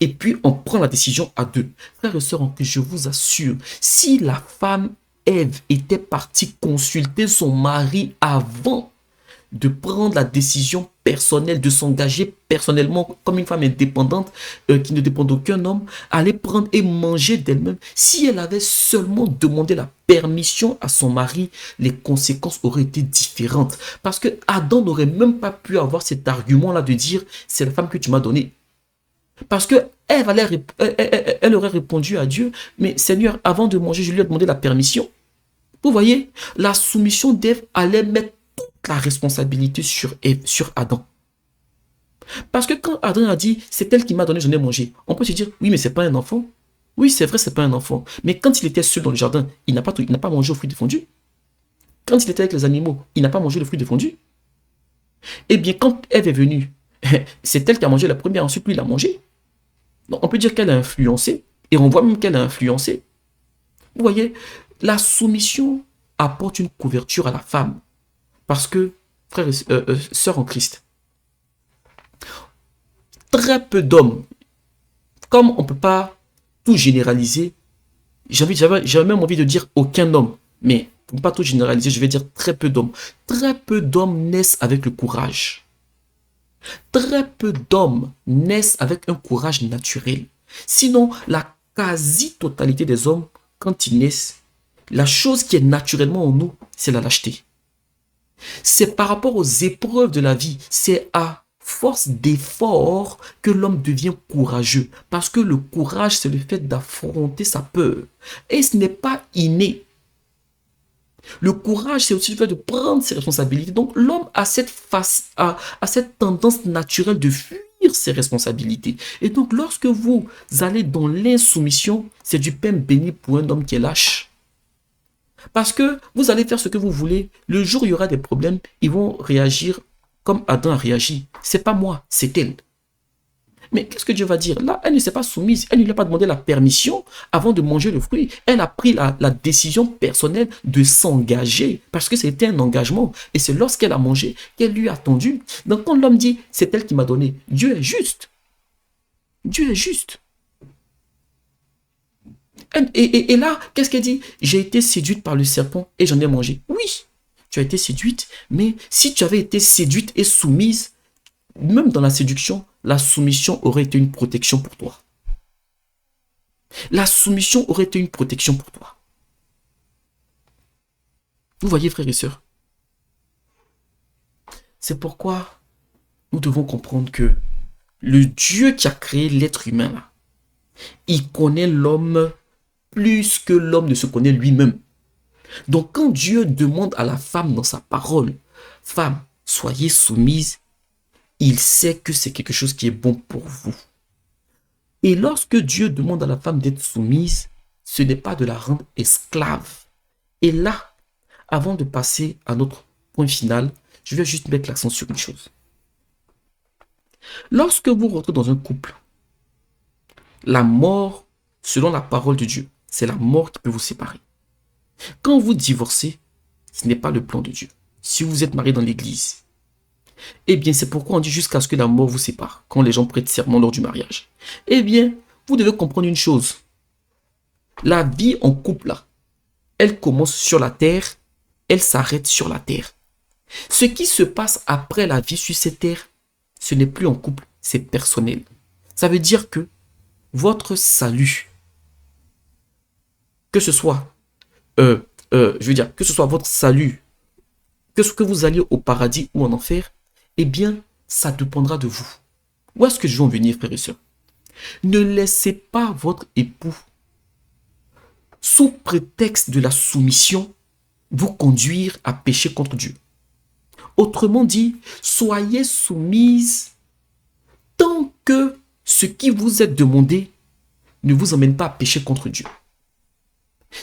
Et puis, on prend la décision à deux. Frères et sœurs, je vous assure, si la femme Ève était partie consulter son mari avant de prendre la décision personnelle, de s'engager personnellement comme une femme indépendante qui ne dépend d'aucun homme, aller prendre et manger d'elle-même, si elle avait seulement demandé la permission à son mari, les conséquences auraient été différentes. Parce que Adam n'aurait même pas pu avoir cet argument-là de dire « c'est la femme que tu m'as donnée ». Parce que elle aurait répondu à Dieu, mais Seigneur, avant de manger, je lui ai demandé la permission. Vous voyez, la soumission d'Ève allait mettre toute la responsabilité sur Ève, sur Adam. Parce que quand Adam a dit, c'est elle qui m'a donné, j'en ai mangé, on peut se dire, oui, mais c'est pas un enfant. Oui, c'est vrai, c'est pas un enfant. Mais quand il était seul dans le jardin, il n'a pas mangé au fruit défendu. Quand il était avec les animaux, il n'a pas mangé le fruit défendu. Eh bien, quand Ève est venue, c'est elle qui a mangé la première, ensuite lui, il a mangé. Donc, on peut dire qu'elle a influencé, et on voit même qu'elle a influencé. Vous voyez, la soumission apporte une couverture à la femme. Parce que, frères et sœurs en Christ, très peu d'hommes, comme on ne peut pas tout généraliser, j'avais même envie de dire aucun homme, mais pour ne pas tout généraliser, je vais dire très peu d'hommes. Très peu d'hommes naissent avec le courage. Très peu d'hommes naissent avec un courage naturel. Sinon, la quasi-totalité des hommes, quand ils naissent, la chose qui est naturellement en nous, c'est la lâcheté. C'est par rapport aux épreuves de la vie, c'est à force d'effort que l'homme devient courageux. Parce que le courage, c'est le fait d'affronter sa peur. Et ce n'est pas inné. Le courage, c'est aussi le fait de prendre ses responsabilités. Donc, l'homme a cette tendance naturelle de fuir ses responsabilités. Et donc, lorsque vous allez dans l'insoumission, c'est du pain béni pour un homme qui est lâche. Parce que vous allez faire ce que vous voulez. Le jour où il y aura des problèmes, ils vont réagir comme Adam a réagi. C'est pas moi, c'est elle. Mais qu'est-ce que Dieu va dire? Là, elle ne s'est pas soumise. Elle ne lui a pas demandé la permission avant de manger le fruit. Elle a pris la décision personnelle de s'engager. Parce que c'était un engagement. Et c'est lorsqu'elle a mangé qu'elle lui a attendu. Donc quand l'homme dit, c'est elle qui m'a donné, Dieu est juste. Dieu est juste. Et là, qu'est-ce qu'elle dit? J'ai été séduite par le serpent et j'en ai mangé. Oui, tu as été séduite, mais si tu avais été séduite et soumise, même dans la séduction, la soumission aurait été une protection pour toi. La soumission aurait été une protection pour toi. Vous voyez, frères et sœurs? C'est pourquoi nous devons comprendre que le Dieu qui a créé l'être humain, là, il connaît l'homme plus que l'homme ne se connaît lui-même. Donc quand Dieu demande à la femme dans sa parole, femme, soyez soumise, il sait que c'est quelque chose qui est bon pour vous. Et lorsque Dieu demande à la femme d'être soumise, ce n'est pas de la rendre esclave. Et là, avant de passer à notre point final, je vais juste mettre l'accent sur une chose. Lorsque vous rentrez dans un couple, la mort, selon la parole de Dieu, c'est la mort qui peut vous séparer. Quand vous divorcez, ce n'est pas le plan de Dieu. Si vous êtes marié dans l'église, eh bien, c'est pourquoi on dit jusqu'à ce que la mort vous sépare, quand les gens prêtent serment lors du mariage. Eh bien, vous devez comprendre une chose. La vie en couple, là, elle commence sur la terre, elle s'arrête sur la terre. Ce qui se passe après la vie sur cette terre, ce n'est plus en couple, c'est personnel. Ça veut dire que votre salut, que ce soit, que ce soit votre salut, que vous alliez au paradis ou en enfer, eh bien, ça dépendra de vous. Où est-ce que je veux en venir, frères et sœurs? Ne laissez pas votre époux, sous prétexte de la soumission, vous conduire à pécher contre Dieu. Autrement dit, soyez soumise tant que ce qui vous est demandé ne vous emmène pas à pécher contre Dieu.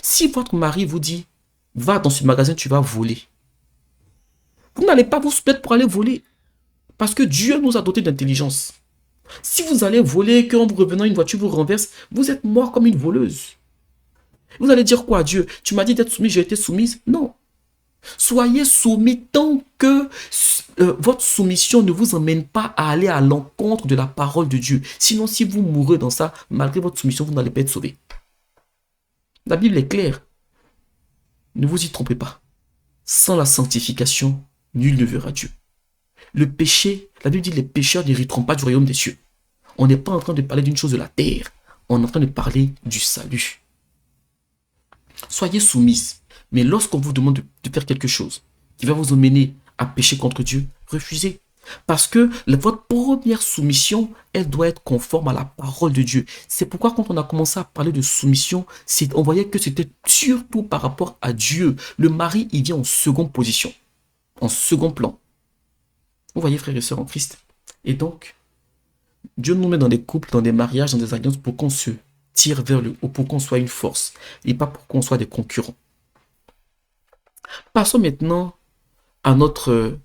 Si votre mari vous dit, va dans ce magasin, tu vas voler, vous n'allez pas vous soumettre pour aller voler. Parce que Dieu nous a dotés d'intelligence. Si vous allez voler, qu'en revenant une voiture vous renverse, vous êtes mort comme une voleuse. Vous allez dire quoi à Dieu? Tu m'as dit d'être soumis, j'ai été soumise? Non. Soyez soumis tant que votre soumission ne vous emmène pas à aller à l'encontre de la parole de Dieu. Sinon, si vous mourrez dans ça, malgré votre soumission, vous n'allez pas être sauvé. La Bible est claire. Ne vous y trompez pas. Sans la sanctification, nul ne verra Dieu. Le péché, la Bible dit les pécheurs n'hériteront pas du royaume des cieux. On n'est pas en train de parler d'une chose de la terre. On est en train de parler du salut. Soyez soumises. Mais lorsqu'on vous demande de faire quelque chose qui va vous emmener à pécher contre Dieu, refusez. Parce que votre première soumission, elle doit être conforme à la parole de Dieu. C'est pourquoi quand on a commencé à parler de soumission, on voyait que c'était surtout par rapport à Dieu. Le mari, il vient en seconde position, en second plan. Vous voyez, frères et sœurs en Christ. Et donc, Dieu nous met dans des couples, dans des mariages, dans des alliances pour qu'on se tire vers le haut, pour qu'on soit une force et pas pour qu'on soit des concurrents. Passons maintenant à notre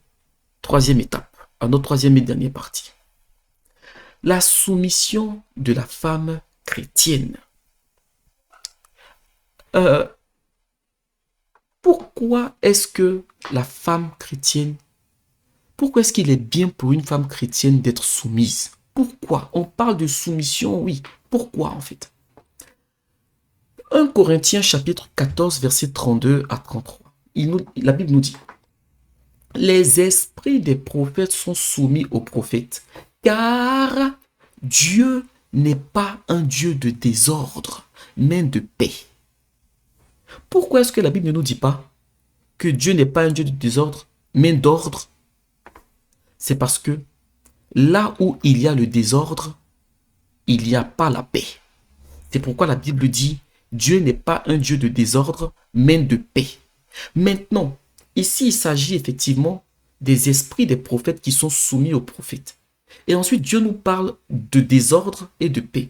troisième étape, à notre troisième et dernière partie. La soumission de la femme chrétienne. Pourquoi est-ce que la femme chrétienne, pourquoi est-ce qu'il est bien pour une femme chrétienne d'être soumise? Pourquoi? On parle de soumission, oui. Pourquoi en fait? 1 Corinthiens chapitre 14, verset 32 à 33. La Bible nous dit: les esprits des prophètes sont soumis aux prophètes, car Dieu n'est pas un Dieu de désordre, mais de paix. Pourquoi est-ce que la Bible ne nous dit pas que Dieu n'est pas un Dieu de désordre, mais d'ordre? C'est parce que là où il y a le désordre, il n'y a pas la paix. C'est pourquoi la Bible dit: Dieu n'est pas un Dieu de désordre, mais de paix. Maintenant, ici, il s'agit effectivement des esprits des prophètes qui sont soumis aux prophètes. Et ensuite, Dieu nous parle de désordre et de paix.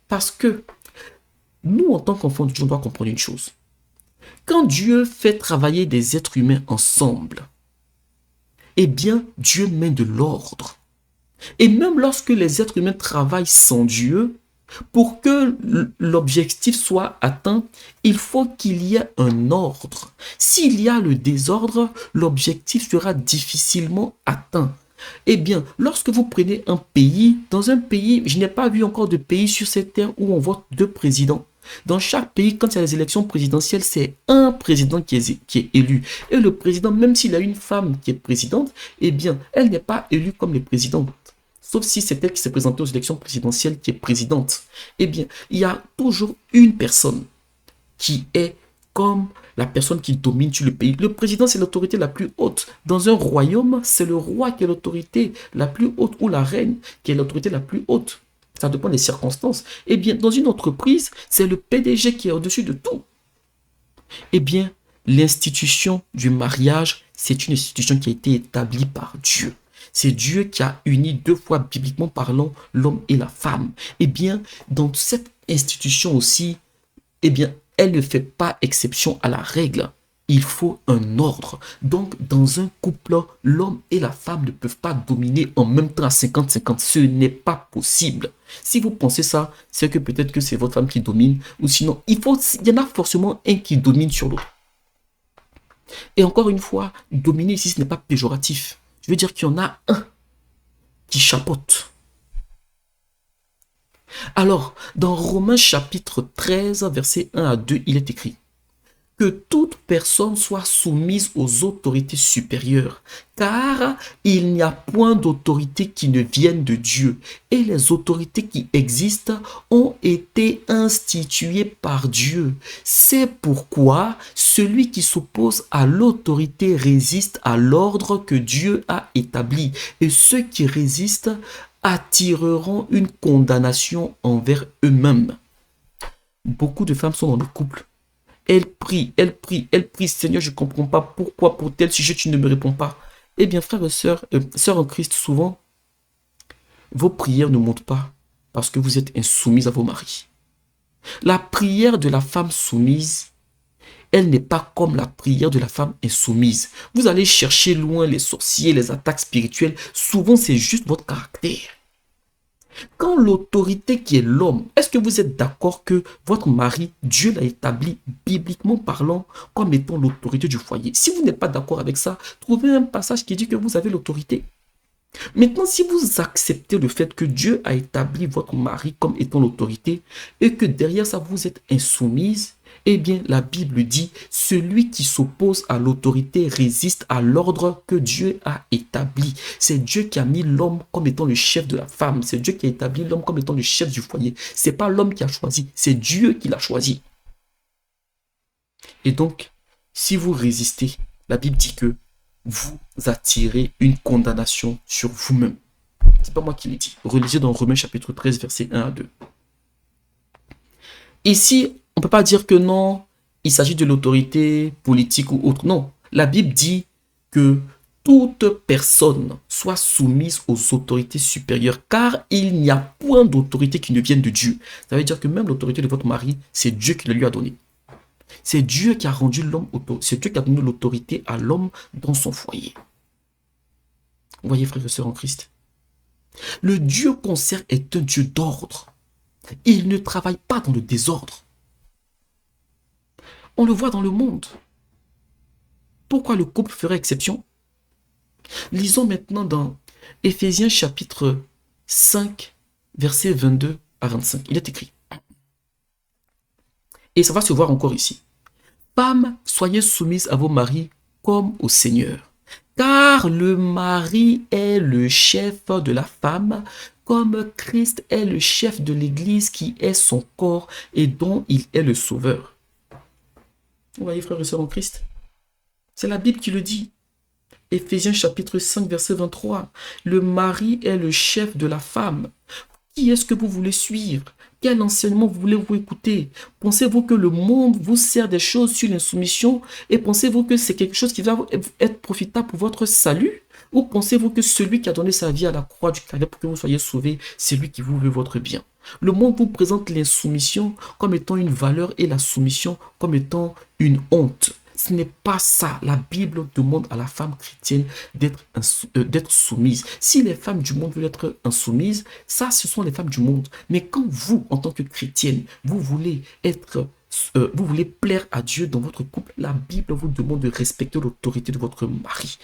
Parce que nous, en tant qu'enfants de Dieu, on doit comprendre une chose. Quand Dieu fait travailler des êtres humains ensemble, eh bien, Dieu met de l'ordre. Et même lorsque les êtres humains travaillent sans Dieu, pour que l'objectif soit atteint, il faut qu'il y ait un ordre. S'il y a le désordre, l'objectif sera difficilement atteint. Eh bien, lorsque vous prenez un pays, dans un pays, je n'ai pas vu encore de pays sur cette terre où on vote deux présidents. Dans chaque pays, quand il y a les élections présidentielles, c'est un président qui est élu. Et le président, même s'il a une femme qui est présidente, eh bien, elle n'est pas élue comme les présidents. Sauf si c'est elle qui s'est présentée aux élections présidentielles qui est présidente. Eh bien, il y a toujours une personne qui est comme la personne qui domine sur le pays. Le président, c'est l'autorité la plus haute. Dans un royaume, c'est le roi qui est l'autorité la plus haute ou la reine qui est l'autorité la plus haute. Ça dépend des circonstances. Eh bien, dans une entreprise, c'est le PDG qui est au-dessus de tout. Eh bien, l'institution du mariage, c'est une institution qui a été établie par Dieu. C'est Dieu qui a uni deux fois, bibliquement parlant, l'homme et la femme. Eh bien, dans cette institution aussi, eh bien, elle ne fait pas exception à la règle. Il faut un ordre. Donc, dans un couple, l'homme et la femme ne peuvent pas dominer en même temps à 50-50. Ce n'est pas possible. Si vous pensez ça, c'est que peut-être que c'est votre femme qui domine, ou sinon, il y en a forcément un qui domine sur l'autre. Et encore une fois, dominer ici, ce n'est pas péjoratif. Je veux dire qu'il y en a un qui chapeaute. Alors, dans Romains chapitre 13, verset 1 à 2, il est écrit: que toute personne soit soumise aux autorités supérieures, car il n'y a point d'autorité qui ne vienne de Dieu, et les autorités qui existent ont été instituées par Dieu. C'est pourquoi celui qui s'oppose à l'autorité résiste à l'ordre que Dieu a établi, et ceux qui résistent attireront une condamnation envers eux-mêmes. Beaucoup de femmes sont dans des couples. Elle prie, Seigneur, je ne comprends pas pourquoi pour tel sujet tu ne me réponds pas. Eh bien, frères et sœurs en Christ, souvent, vos prières ne montent pas parce que vous êtes insoumis à vos maris. La prière de la femme soumise, elle n'est pas comme la prière de la femme insoumise. Vous allez chercher loin les sorciers, les attaques spirituelles. Souvent, c'est juste votre caractère. Quand l'autorité qui est l'homme, est-ce que vous êtes d'accord que votre mari, Dieu l'a établi bibliquement parlant comme étant l'autorité du foyer? Si vous n'êtes pas d'accord avec ça, trouvez un passage qui dit que vous avez l'autorité. Maintenant, si vous acceptez le fait que Dieu a établi votre mari comme étant l'autorité et que derrière ça, vous êtes insoumise, eh bien, la Bible dit, celui qui s'oppose à l'autorité résiste à l'ordre que Dieu a établi. C'est Dieu qui a mis l'homme comme étant le chef de la femme. C'est Dieu qui a établi l'homme comme étant le chef du foyer. C'est pas l'homme qui a choisi, c'est Dieu qui l'a choisi. Et donc, si vous résistez, la Bible dit que vous attirez une condamnation sur vous-même. C'est pas moi qui l'ai dit. Relisez dans Romains chapitre 13, versets 1 à 2. Ici, on ne peut pas dire que non, il s'agit de l'autorité politique ou autre. Non, la Bible dit que toute personne soit soumise aux autorités supérieures, car il n'y a point d'autorité qui ne vienne de Dieu. Ça veut dire que même l'autorité de votre mari, c'est Dieu qui le lui a donné. C'est Dieu qui a rendu l'homme, c'est Dieu qui a donné l'autorité à l'homme dans son foyer. Vous voyez, frères et sœurs en Christ, le Dieu qu'on sert est un Dieu d'ordre. Il ne travaille pas dans le désordre. On le voit dans le monde. Pourquoi le couple ferait exception? Lisons maintenant dans Éphésiens chapitre 5, versets 22 à 25. Il est écrit. Et ça va se voir encore ici. Femmes, soyez soumises à vos maris comme au Seigneur. Car le mari est le chef de la femme, comme Christ est le chef de l'Église qui est son corps et dont il est le sauveur. Vous voyez, frères et sœurs en Christ? C'est la Bible qui le dit. Éphésiens chapitre 5, verset 23. Le mari est le chef de la femme. Qui est-ce que vous voulez suivre? Quel enseignement voulez-vous écouter? Pensez-vous que le monde vous sert des choses sur l'insoumission et pensez-vous que c'est quelque chose qui va être profitable pour votre salut? Ou pensez-vous que celui qui a donné sa vie à la croix du Calvaire pour que vous soyez sauvés, c'est lui qui vous veut votre bien? Le monde vous présente l'insoumission comme étant une valeur et la soumission comme étant une honte. Ce n'est pas ça. La Bible demande à la femme chrétienne d'être soumise. Si les femmes du monde veulent être insoumises, ça, ce sont les femmes du monde. Mais quand vous, en tant que chrétienne, vous voulez plaire à Dieu dans votre couple, la Bible vous demande de respecter l'autorité de votre mari.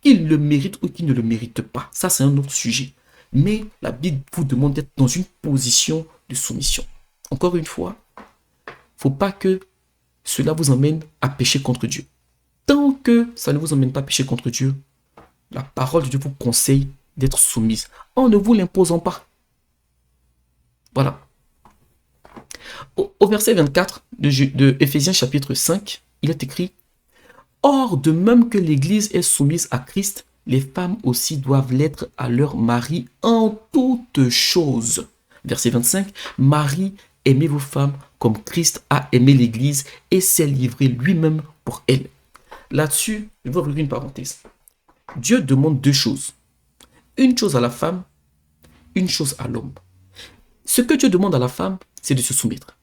Qu'il le mérite ou qu'il ne le mérite pas. Ça, c'est un autre sujet. Mais la Bible vous demande d'être dans une position de soumission. Encore une fois, il ne faut pas que cela vous emmène à pécher contre Dieu. Tant que ça ne vous emmène pas à pécher contre Dieu, la parole de Dieu vous conseille d'être soumise en ne vous l'imposant pas. Voilà. Au verset 24 de Éphésiens chapitre 5, il est écrit « Or, de même que l'Église est soumise à Christ, les femmes aussi doivent l'être à leur mari en toutes choses. » Verset 25, « Marie, aimez vos femmes comme Christ a aimé l'Église et s'est livré lui-même pour elle. » Là-dessus, je vais ouvrir une parenthèse. Dieu demande deux choses. Une chose à la femme, une chose à l'homme. Ce que Dieu demande à la femme, c'est de se soumettre.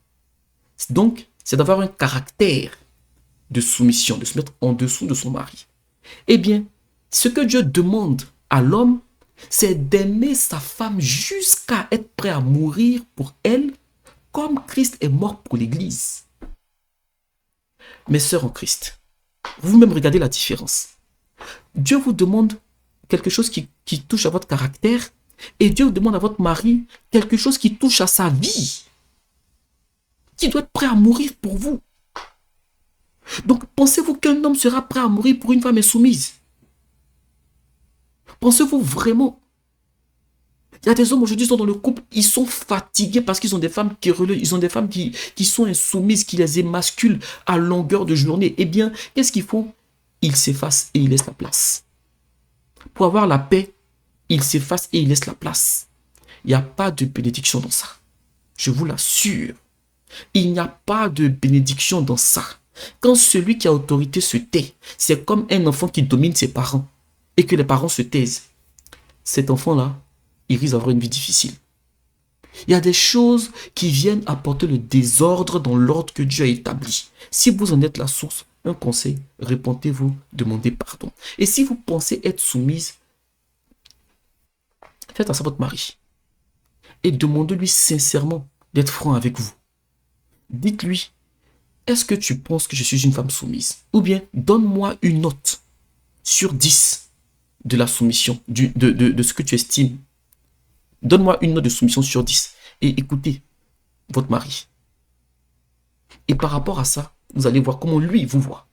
Donc, c'est d'avoir un caractère de soumission, de se mettre en dessous de son mari. Eh bien, ce que Dieu demande à l'homme, c'est d'aimer sa femme jusqu'à être prêt à mourir pour elle, comme Christ est mort pour l'Église. Mes sœurs en Christ, vous-même regardez la différence. Dieu vous demande quelque chose qui touche à votre caractère et Dieu vous demande à votre mari quelque chose qui touche à sa vie, qui doit être prêt à mourir pour vous. Donc, pensez-vous qu'un homme sera prêt à mourir pour une femme insoumise? Pensez-vous vraiment? Il y a des hommes aujourd'hui qui sont dans le couple, ils sont fatigués parce qu'ils ont des femmes querelleuses, ils ont des femmes qui sont insoumises, qui les émasculent à longueur de journée. Eh bien, qu'est-ce qu'ils font? Ils s'effacent et ils laissent la place. Pour avoir la paix, ils s'effacent et ils laissent la place. Il n'y a pas de bénédiction dans ça. Je vous l'assure. Il n'y a pas de bénédiction dans ça. Quand celui qui a autorité se tait, c'est comme un enfant qui domine ses parents et que les parents se taisent. Cet enfant-là, il risque d'avoir une vie difficile. Il y a des choses qui viennent apporter le désordre dans l'ordre que Dieu a établi. Si vous en êtes la source, un conseil, répentez-vous, demandez pardon. Et si vous pensez être soumise, faites à ça votre mari. et demandez-lui sincèrement d'être franc avec vous. Dites-lui, est-ce que tu penses que je suis une femme soumise? Ou bien, donne-moi une note sur 10 de la soumission, de ce que tu estimes. Donne-moi une note de soumission sur 10 et écoutez votre mari. Et par rapport à ça, vous allez voir comment lui vous voit.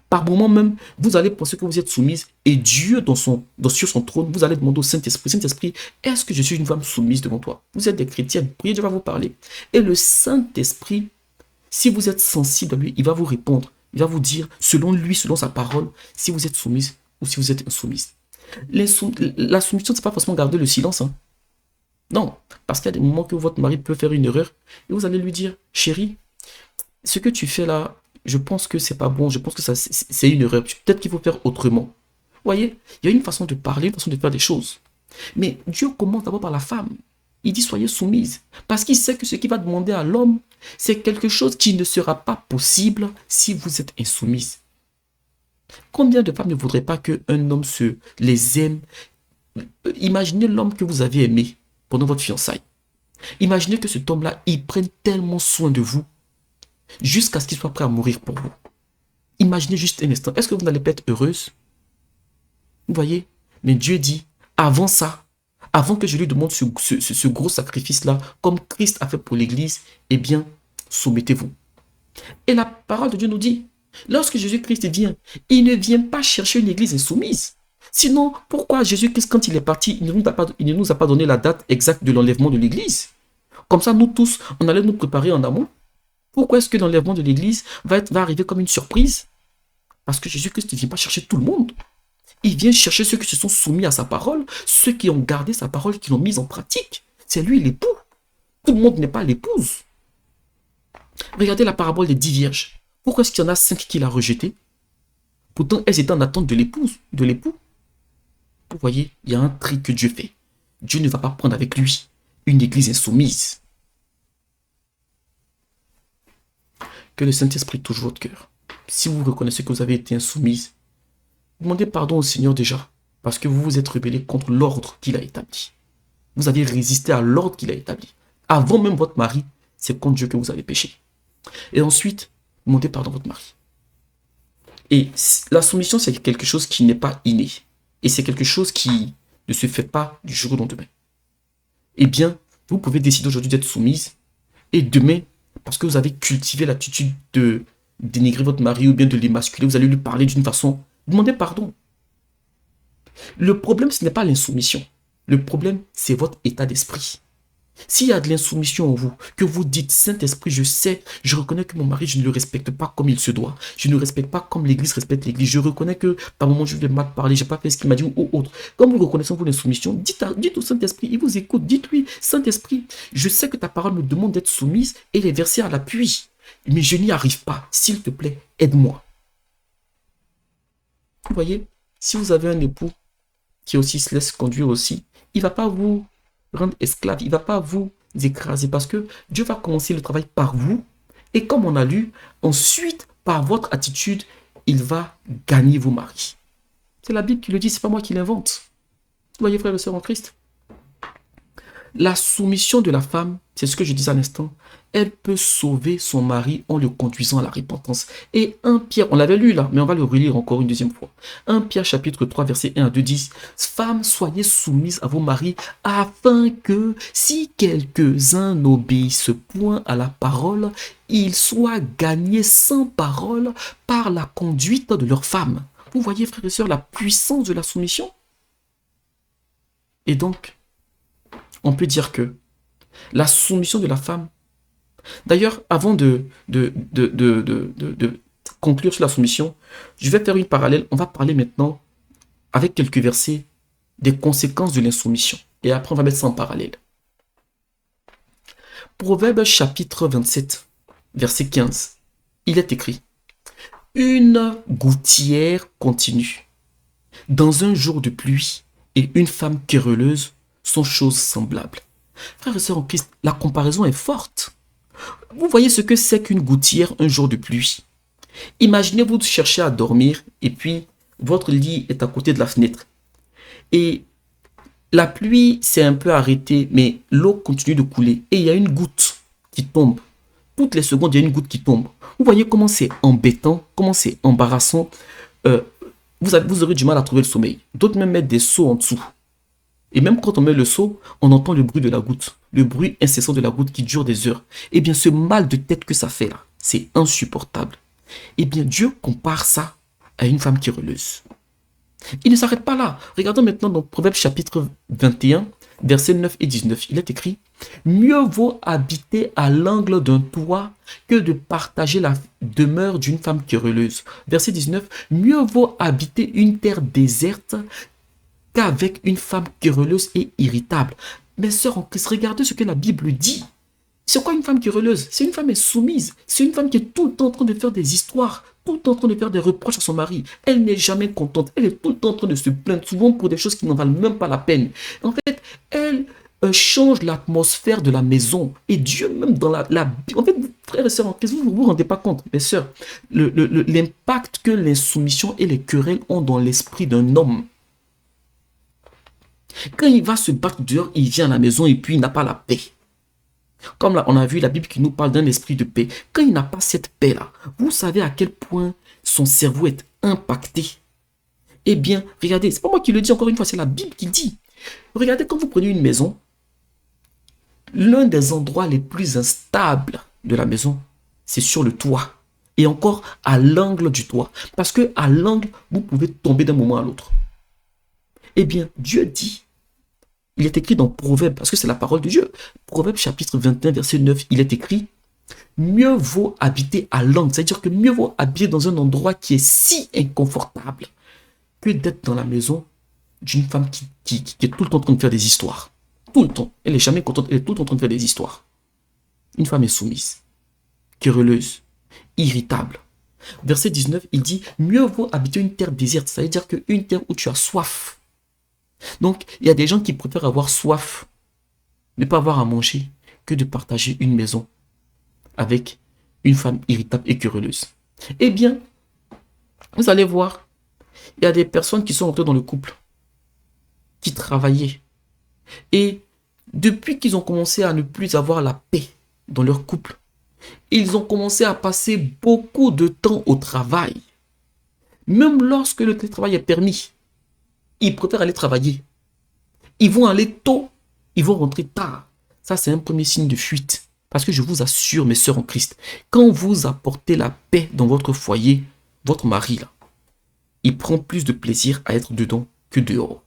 Par moment même, vous allez penser que vous êtes soumise et Dieu, sur son trône, vous allez demander au Saint-Esprit, Saint-Esprit, est-ce que je suis une femme soumise devant toi? Vous êtes des chrétiennes, priez, Dieu va vous parler. Et le Saint-Esprit, si vous êtes sensible à lui, il va vous répondre. Il va vous dire, selon lui, selon sa parole, si vous êtes soumise ou si vous êtes insoumise. La soumission, ce n'est pas forcément garder le silence. Hein. Non, parce qu'il y a des moments que votre mari peut faire une erreur et vous allez lui dire, chérie, ce que tu fais là, je pense que c'est pas bon, je pense que c'est une erreur. Peut-être qu'il faut faire autrement. Vous voyez, il y a une façon de parler, une façon de faire des choses. Mais Dieu commence d'abord par la femme. Il dit soyez soumise. Parce qu'il sait que ce qu'il va demander à l'homme, c'est quelque chose qui ne sera pas possible si vous êtes insoumise. Combien de femmes ne voudraient pas qu'un homme les aime? Imaginez l'homme que vous avez aimé pendant votre fiançailles. Imaginez que cet homme-là, il prenne tellement soin de vous jusqu'à ce qu'il soit prêt à mourir pour vous. Imaginez juste un instant. Est-ce que vous n'allez pas être heureuse? Vous voyez? Mais Dieu dit, avant ça, avant que je lui demande ce gros sacrifice-là, comme Christ a fait pour l'Église, eh bien, soumettez-vous. Et la parole de Dieu nous dit, lorsque Jésus-Christ vient, il ne vient pas chercher une Église insoumise. Sinon, pourquoi Jésus-Christ, quand il est parti, il ne nous a pas donné la date exacte de l'enlèvement de l'Église? Comme ça, nous tous, on allait nous préparer en amont. Pourquoi est-ce que l'enlèvement de l'Église va arriver comme une surprise? Parce que Jésus-Christ ne vient pas chercher tout le monde. Il vient chercher ceux qui se sont soumis à sa parole, ceux qui ont gardé sa parole, qui l'ont mise en pratique. C'est lui l'époux. Tout le monde n'est pas l'épouse. Regardez la parabole des 10 vierges. Pourquoi est-ce qu'il y en a 5 qui l'ont rejetée? Pourtant, elles étaient en attente de l'épouse, de l'époux. Vous voyez, il y a un tri que Dieu fait. Dieu ne va pas prendre avec lui une église insoumise. Que le Saint-Esprit touche votre cœur. Si vous reconnaissez que vous avez été insoumise, demandez pardon au Seigneur déjà, parce que vous vous êtes rebellé contre l'ordre qu'il a établi. Vous avez résisté à l'ordre qu'il a établi. Avant même votre mari, c'est contre Dieu que vous avez péché. Et ensuite, demandez pardon à votre mari. Et la soumission, c'est quelque chose qui n'est pas inné. Et c'est quelque chose qui ne se fait pas du jour au lendemain. Eh bien, vous pouvez décider aujourd'hui d'être soumise, et demain, parce que vous avez cultivé l'attitude de dénigrer votre mari ou bien de l'émasculer, vous allez lui parler d'une façon, demandez pardon. Le problème, ce n'est pas l'insoumission. Le problème, c'est votre état d'esprit. S'il y a de l'insoumission en vous, que vous dites, Saint-Esprit, je sais, je reconnais que mon mari, je ne le respecte pas comme il se doit. Je ne le respecte pas comme l'Église respecte l'Église. Je reconnais que par moment, je lui ai mal parlé, je n'ai pas fait ce qu'il m'a dit ou autre. Comme vous reconnaissez vous l'insoumission, dites au Saint-Esprit, il vous écoute, dites-lui, Saint-Esprit, je sais que ta parole me demande d'être soumise et les versets à l'appui. Mais je n'y arrive pas. S'il te plaît, aide-moi. Vous voyez, si vous avez un époux qui aussi se laisse conduire aussi, il ne va pas vous rendre esclave, il ne va pas vous écraser parce que Dieu va commencer le travail par vous et comme on a lu, ensuite, par votre attitude, il va gagner vos maris. C'est la Bible qui le dit, ce n'est pas moi qui l'invente. Vous voyez, frères et sœurs en Christ, la soumission de la femme, c'est ce que je disais à l'instant, elle peut sauver son mari en le conduisant à la repentance. Et 1 Pierre, on l'avait lu là, mais on va le relire encore une deuxième fois. 1 Pierre chapitre 3, verset 1 à 2 dit, « Femmes, soyez soumises à vos maris, afin que, si quelques-uns n'obéissent point à la parole, ils soient gagnés sans parole par la conduite de leurs femmes. » Vous voyez, frères et sœurs, la puissance de la soumission? Et donc, on peut dire que la soumission de la femme, d'ailleurs, avant de conclure sur la soumission, je vais faire une parallèle. On va parler maintenant, avec quelques versets, des conséquences de l'insoumission. Et après, on va mettre ça en parallèle. Proverbe chapitre 27, verset 15. Il est écrit, « Une gouttière continue, dans un jour de pluie, et une femme querelleuse sont choses semblables. » Frères et sœurs en Christ, la comparaison est forte. Vous voyez ce que c'est qu'une gouttière un jour de pluie. Imaginez vous cherchez à dormir et puis votre lit est à côté de la fenêtre. Et La pluie s'est un peu arrêtée, mais l'eau continue de couler. Et il y a une goutte qui tombe. Toutes les secondes, il y a une goutte qui tombe. Vous voyez comment c'est embêtant, comment c'est embarrassant. Euh, vous aurez du mal à trouver le sommeil. D'autres même mettent des seaux en dessous. Et même quand on met le seau, on entend le bruit de la goutte. Le bruit incessant de la goutte qui dure des heures. Eh bien, ce mal de tête que ça fait là, c'est insupportable. Eh bien, Dieu compare ça à une femme querelleuse. Il ne s'arrête pas là. Regardons maintenant dans Proverbe chapitre 21, versets 9 et 19. Il est écrit: mieux vaut habiter à l'angle d'un toit que de partager la demeure d'une femme querelleuse. Verset 19. Mieux vaut habiter une terre déserte qu'avec une femme querelleuse et irritable. Mes sœurs en Christ, regardez ce que la Bible dit. C'est quoi une femme querelleuse? C'est une femme insoumise. C'est une femme qui est tout le temps en train de faire des histoires, tout le temps en train de faire des reproches à son mari. Elle n'est jamais contente. Elle est tout le temps en train de se plaindre, souvent pour des choses qui n'en valent même pas la peine. En fait, elle change l'atmosphère de la maison. Et Dieu, même dans la en fait, frères et sœurs en Christ, vous ne vous rendez pas compte, mes sœurs, l'impact que l'insoumission et les querelles ont dans l'esprit d'un homme. Quand il va se battre dehors, il vient à la maison et puis il n'a pas la paix. Comme là, on a vu la Bible qui nous parle d'un esprit de paix. Quand il n'a pas cette paix-là, vous savez à quel point son cerveau est impacté. Eh bien, regardez, c'est pas moi qui le dis encore une fois, c'est la Bible qui dit. Regardez, quand vous prenez une maison, l'un des endroits les plus instables de la maison, c'est sur le toit. Et encore à l'angle du toit. Parce que à l'angle, vous pouvez tomber d'un moment à l'autre. Eh bien, Dieu dit, il est écrit dans Proverbe, parce que c'est la parole de Dieu. Proverbe chapitre 21, verset 9, il est écrit: mieux vaut habiter à l'angle, c'est-à-dire que mieux vaut habiter dans un endroit qui est si inconfortable que d'être dans la maison d'une femme qui est tout le temps en train de faire des histoires. Tout le temps. Elle n'est jamais contente, elle est tout le temps en train de faire des histoires. Une femme insoumise, querelleuse, irritable. Verset 19, il dit: mieux vaut habiter une terre déserte, c'est-à-dire qu'une terre où tu as soif. Donc, il y a des gens qui préfèrent avoir soif, ne pas avoir à manger, que de partager une maison avec une femme irritable et querelleuse. Eh bien, vous allez voir, il y a des personnes qui sont entrées dans le couple, qui travaillaient. Et depuis qu'ils ont commencé à ne plus avoir la paix dans leur couple, ils ont commencé à passer beaucoup de temps au travail. Même lorsque le télétravail est permis, ils préfèrent aller travailler. Ils vont aller tôt, ils vont rentrer tard. Ça, c'est un premier signe de fuite. Parce que je vous assure, mes sœurs en Christ, quand vous apportez la paix dans votre foyer, votre mari, là, il prend plus de plaisir à être dedans que dehors.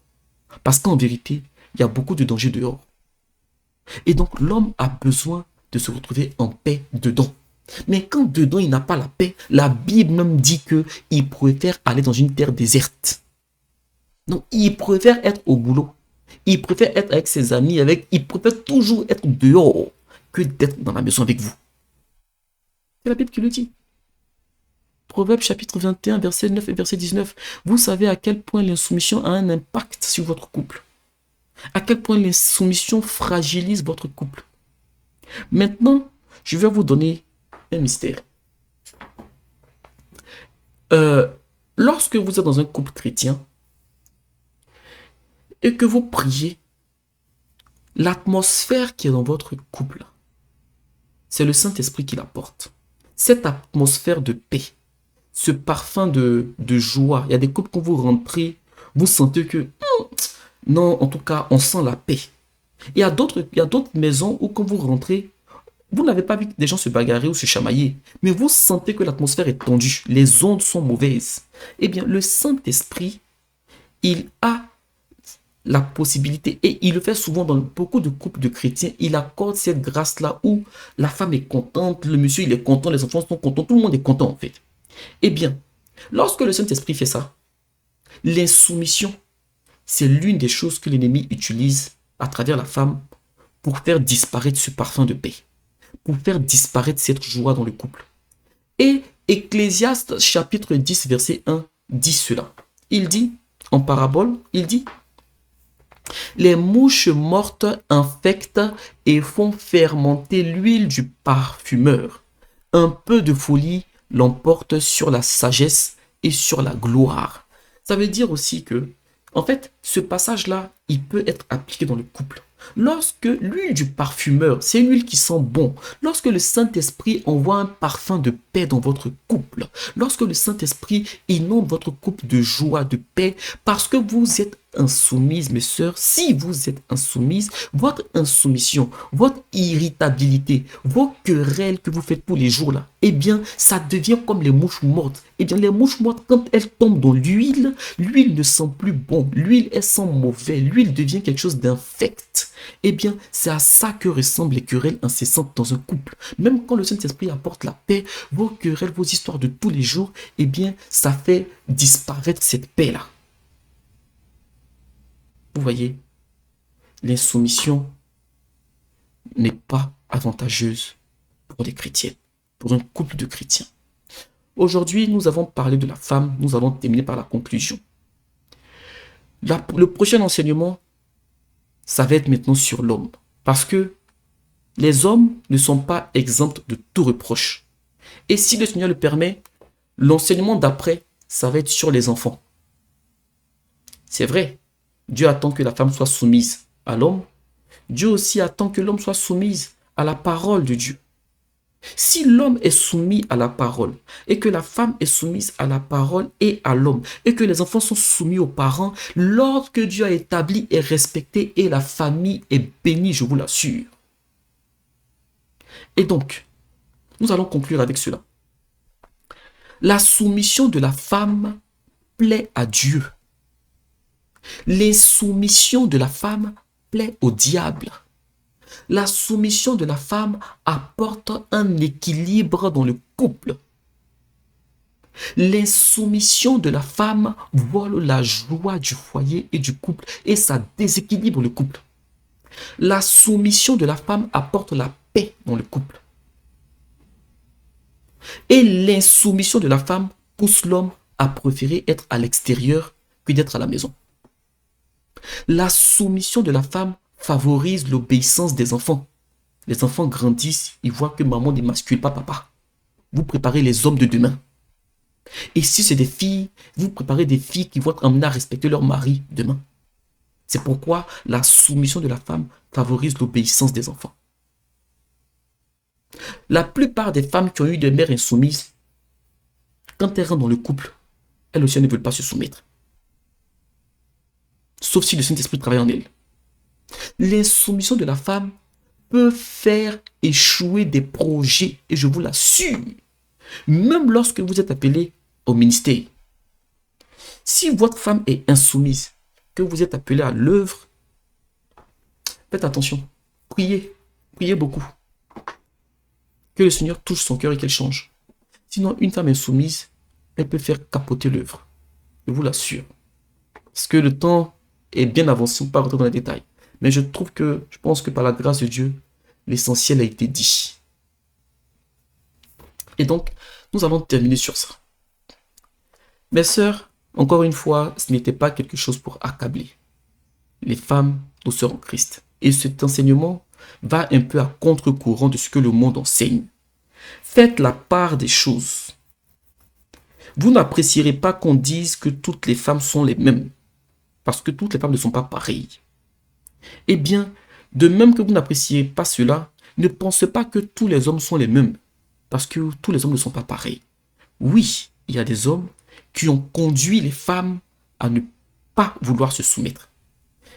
Parce qu'en vérité, il y a beaucoup de dangers dehors. Et donc, l'homme a besoin de se retrouver en paix dedans. Mais quand dedans, il n'a pas la paix, la Bible même dit qu'il préfère aller dans une terre déserte. Donc, il préfère être au boulot. Il préfère être avec ses amis, il préfère toujours être dehors que d'être dans la maison avec vous. C'est la Bible qui le dit. Proverbe chapitre 21, verset 9 et verset 19. Vous savez à quel point l'insoumission a un impact sur votre couple. À quel point l'insoumission fragilise votre couple. Maintenant, je vais vous donner un mystère. Lorsque vous êtes dans un couple chrétien, et que vous priez, l'atmosphère qui est dans votre couple, c'est le Saint-Esprit qui l'apporte. Cette atmosphère de paix, ce parfum de joie. Il y a des couples quand vous rentrez, vous sentez que, non, en tout cas, on sent la paix. Il y a d'autres maisons où quand vous rentrez, vous n'avez pas vu des gens se bagarrer ou se chamailler, mais vous sentez que l'atmosphère est tendue, les ondes sont mauvaises. Eh bien, le Saint-Esprit, il a la possibilité, et il le fait souvent dans beaucoup de couples de chrétiens, il accorde cette grâce-là où la femme est contente, le monsieur il est content, les enfants sont contents, tout le monde est content en fait. Eh bien, lorsque le Saint-Esprit fait ça, l'insoumission, c'est l'une des choses que l'ennemi utilise à travers la femme pour faire disparaître ce parfum de paix, pour faire disparaître cette joie dans le couple. Et Ecclésiaste chapitre 10 verset 1 dit cela. Il dit, en parabole, il dit: les mouches mortes infectent et font fermenter l'huile du parfumeur. Un peu de folie l'emporte sur la sagesse et sur la gloire. Ça veut dire aussi que, En fait, ce passage-là, il peut être appliqué dans le couple. Lorsque l'huile du parfumeur, c'est une huile qui sent bon. Lorsque le Saint-Esprit envoie un parfum de paix dans votre couple. Lorsque le Saint-Esprit inonde votre couple de joie, de paix, parce que vous êtes insoumises, mes sœurs, si vous êtes insoumises, votre insoumission, votre irritabilité, vos querelles que vous faites tous les jours là, eh bien, ça devient comme les mouches mortes. Eh bien, les mouches mortes, quand elles tombent dans l'huile, l'huile ne sent plus bon. L'huile, elle sent mauvais. L'huile devient quelque chose d'infect. Eh bien, c'est à ça que ressemblent les querelles incessantes dans un couple. Même quand le Saint-Esprit apporte la paix, vos querelles, vos histoires de tous les jours, eh bien, ça fait disparaître cette paix-là. Vous voyez, l'insoumission n'est pas avantageuse pour les chrétiens, pour un couple de chrétiens. Aujourd'hui, nous avons parlé de la femme, nous allons terminer par la conclusion. Le prochain enseignement, ça va être maintenant sur l'homme. Parce que les hommes ne sont pas exempts de tout reproche. Et si le Seigneur le permet, l'enseignement d'après, ça va être sur les enfants. C'est vrai, Dieu attend que la femme soit soumise à l'homme. Dieu aussi attend que l'homme soit soumise à la parole de Dieu. Si l'homme est soumis à la parole et que la femme est soumise à la parole et à l'homme et que les enfants sont soumis aux parents, l'ordre que Dieu a établi est respecté et la famille est bénie, je vous l'assure. Et donc, nous allons conclure avec cela. La soumission de la femme plaît à Dieu. L'insoumission de la femme plaît au diable. La soumission de la femme apporte un équilibre dans le couple. L'insoumission de la femme vole la joie du foyer et du couple et ça déséquilibre le couple. La soumission de la femme apporte la paix dans le couple. Et l'insoumission de la femme pousse l'homme à préférer être à l'extérieur que d'être à la maison. La soumission de la femme favorise l'obéissance des enfants. Les enfants grandissent, ils voient que maman n'émascule pas papa. Vous préparez les hommes de demain. Et si c'est des filles, vous préparez des filles qui vont être amenées à respecter leur mari demain. C'est pourquoi la soumission de la femme favorise l'obéissance des enfants. La plupart des femmes qui ont eu des mères insoumises, quand elles rentrent dans le couple, elles aussi ne veulent pas se soumettre. Sauf si le Saint-Esprit travaille en elles. L'insoumission de la femme peut faire échouer des projets, et je vous l'assure, même lorsque vous êtes appelé au ministère. Si votre femme est insoumise, que vous êtes appelé à l'œuvre, faites attention, priez beaucoup. Que le Seigneur touche son cœur et qu'elle change. Sinon, une femme insoumise, elle peut faire capoter l'œuvre. Je vous l'assure. Parce que le temps est bien avancé, on ne peut pas rentrer dans les détails. Mais je pense que par la grâce de Dieu, l'essentiel a été dit. Et donc, nous allons terminer sur ça. Mes sœurs, encore une fois, ce n'était pas quelque chose pour accabler les femmes, nos sœurs en Christ. Et cet enseignement va un peu à contre-courant de ce que le monde enseigne. Faites la part des choses. Vous n'apprécierez pas qu'on dise que toutes les femmes sont les mêmes, parce que toutes les femmes ne sont pas pareilles. Eh bien, de même que vous n'appréciez pas cela, ne pensez pas que tous les hommes sont les mêmes, parce que tous les hommes ne sont pas pareils. Oui, il y a des hommes qui ont conduit les femmes à ne pas vouloir se soumettre.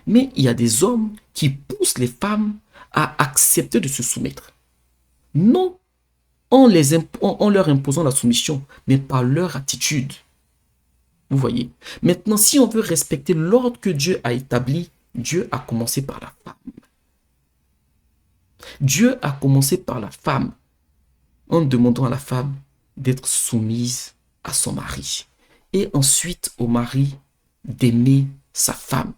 Mais il y a des hommes qui poussent les femmes à accepter de se soumettre. Non en leur imposant la soumission, mais par leur attitude. Vous voyez. Maintenant, si on veut respecter l'ordre que Dieu a établi, Dieu a commencé par la femme. Dieu a commencé par la femme en demandant à la femme d'être soumise à son mari. Et ensuite au mari d'aimer sa femme.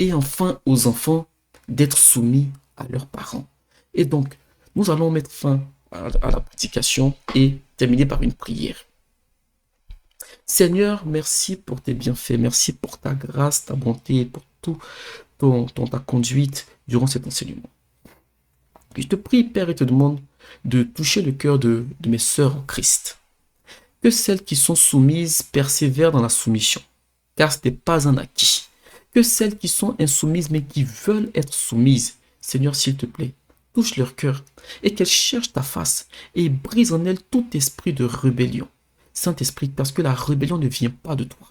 Et enfin aux enfants d'être soumis à leurs parents. Et donc, nous allons mettre fin à la prédication et terminer par une prière. Seigneur, merci pour tes bienfaits, merci pour ta grâce, ta bonté, pour tout ta conduite durant cet enseignement. Et je te prie, Père, et te demande de toucher le cœur de mes sœurs en Christ. Que celles qui sont soumises persévèrent dans la soumission, car ce n'est pas un acquis. que celles qui sont insoumises mais qui veulent être soumises. Seigneur, s'il te plaît, touche leur cœur et qu'elles cherchent ta face et brise en elles tout esprit de rébellion. Saint-Esprit, parce que la rébellion ne vient pas de toi.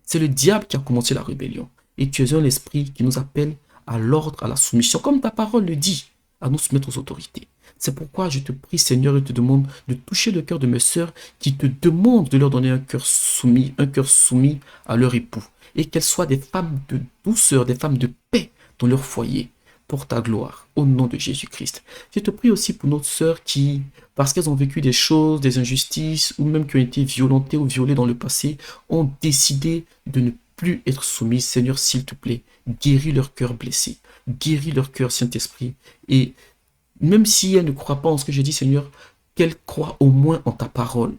C'est le diable qui a commencé la rébellion. Et tu es un esprit qui nous appelle à l'ordre, à la soumission, comme ta parole le dit, à nous soumettre aux autorités. C'est pourquoi je te prie, Seigneur, et te demande de toucher le cœur de mes sœurs qui te demandent de leur donner un cœur soumis à leur époux. Et qu'elles soient des femmes de douceur, des femmes de paix dans leur foyer, pour ta gloire, au nom de Jésus-Christ. Je te prie aussi pour nos sœurs qui, parce qu'elles ont vécu des choses, des injustices, ou même qui ont été violentées ou violées dans le passé, ont décidé de ne plus être soumises. Seigneur, s'il te plaît, guéris leur cœur blessé, guéris leur cœur, Saint-Esprit, et même si elles ne croient pas en ce que je dis, Seigneur, qu'elles croient au moins en ta parole,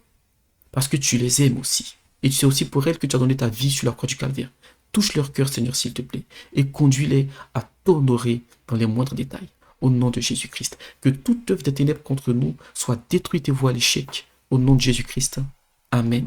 parce que tu les aimes aussi. Et c'est aussi pour elles que tu as donné ta vie sur la croix du Calvaire. Touche leur cœur, Seigneur, s'il te plaît, et conduis-les à t'honorer dans les moindres détails. Au nom de Jésus-Christ. Que toute œuvre des ténèbres contre nous soit détruite et voie à l'échec. Au nom de Jésus-Christ. Amen.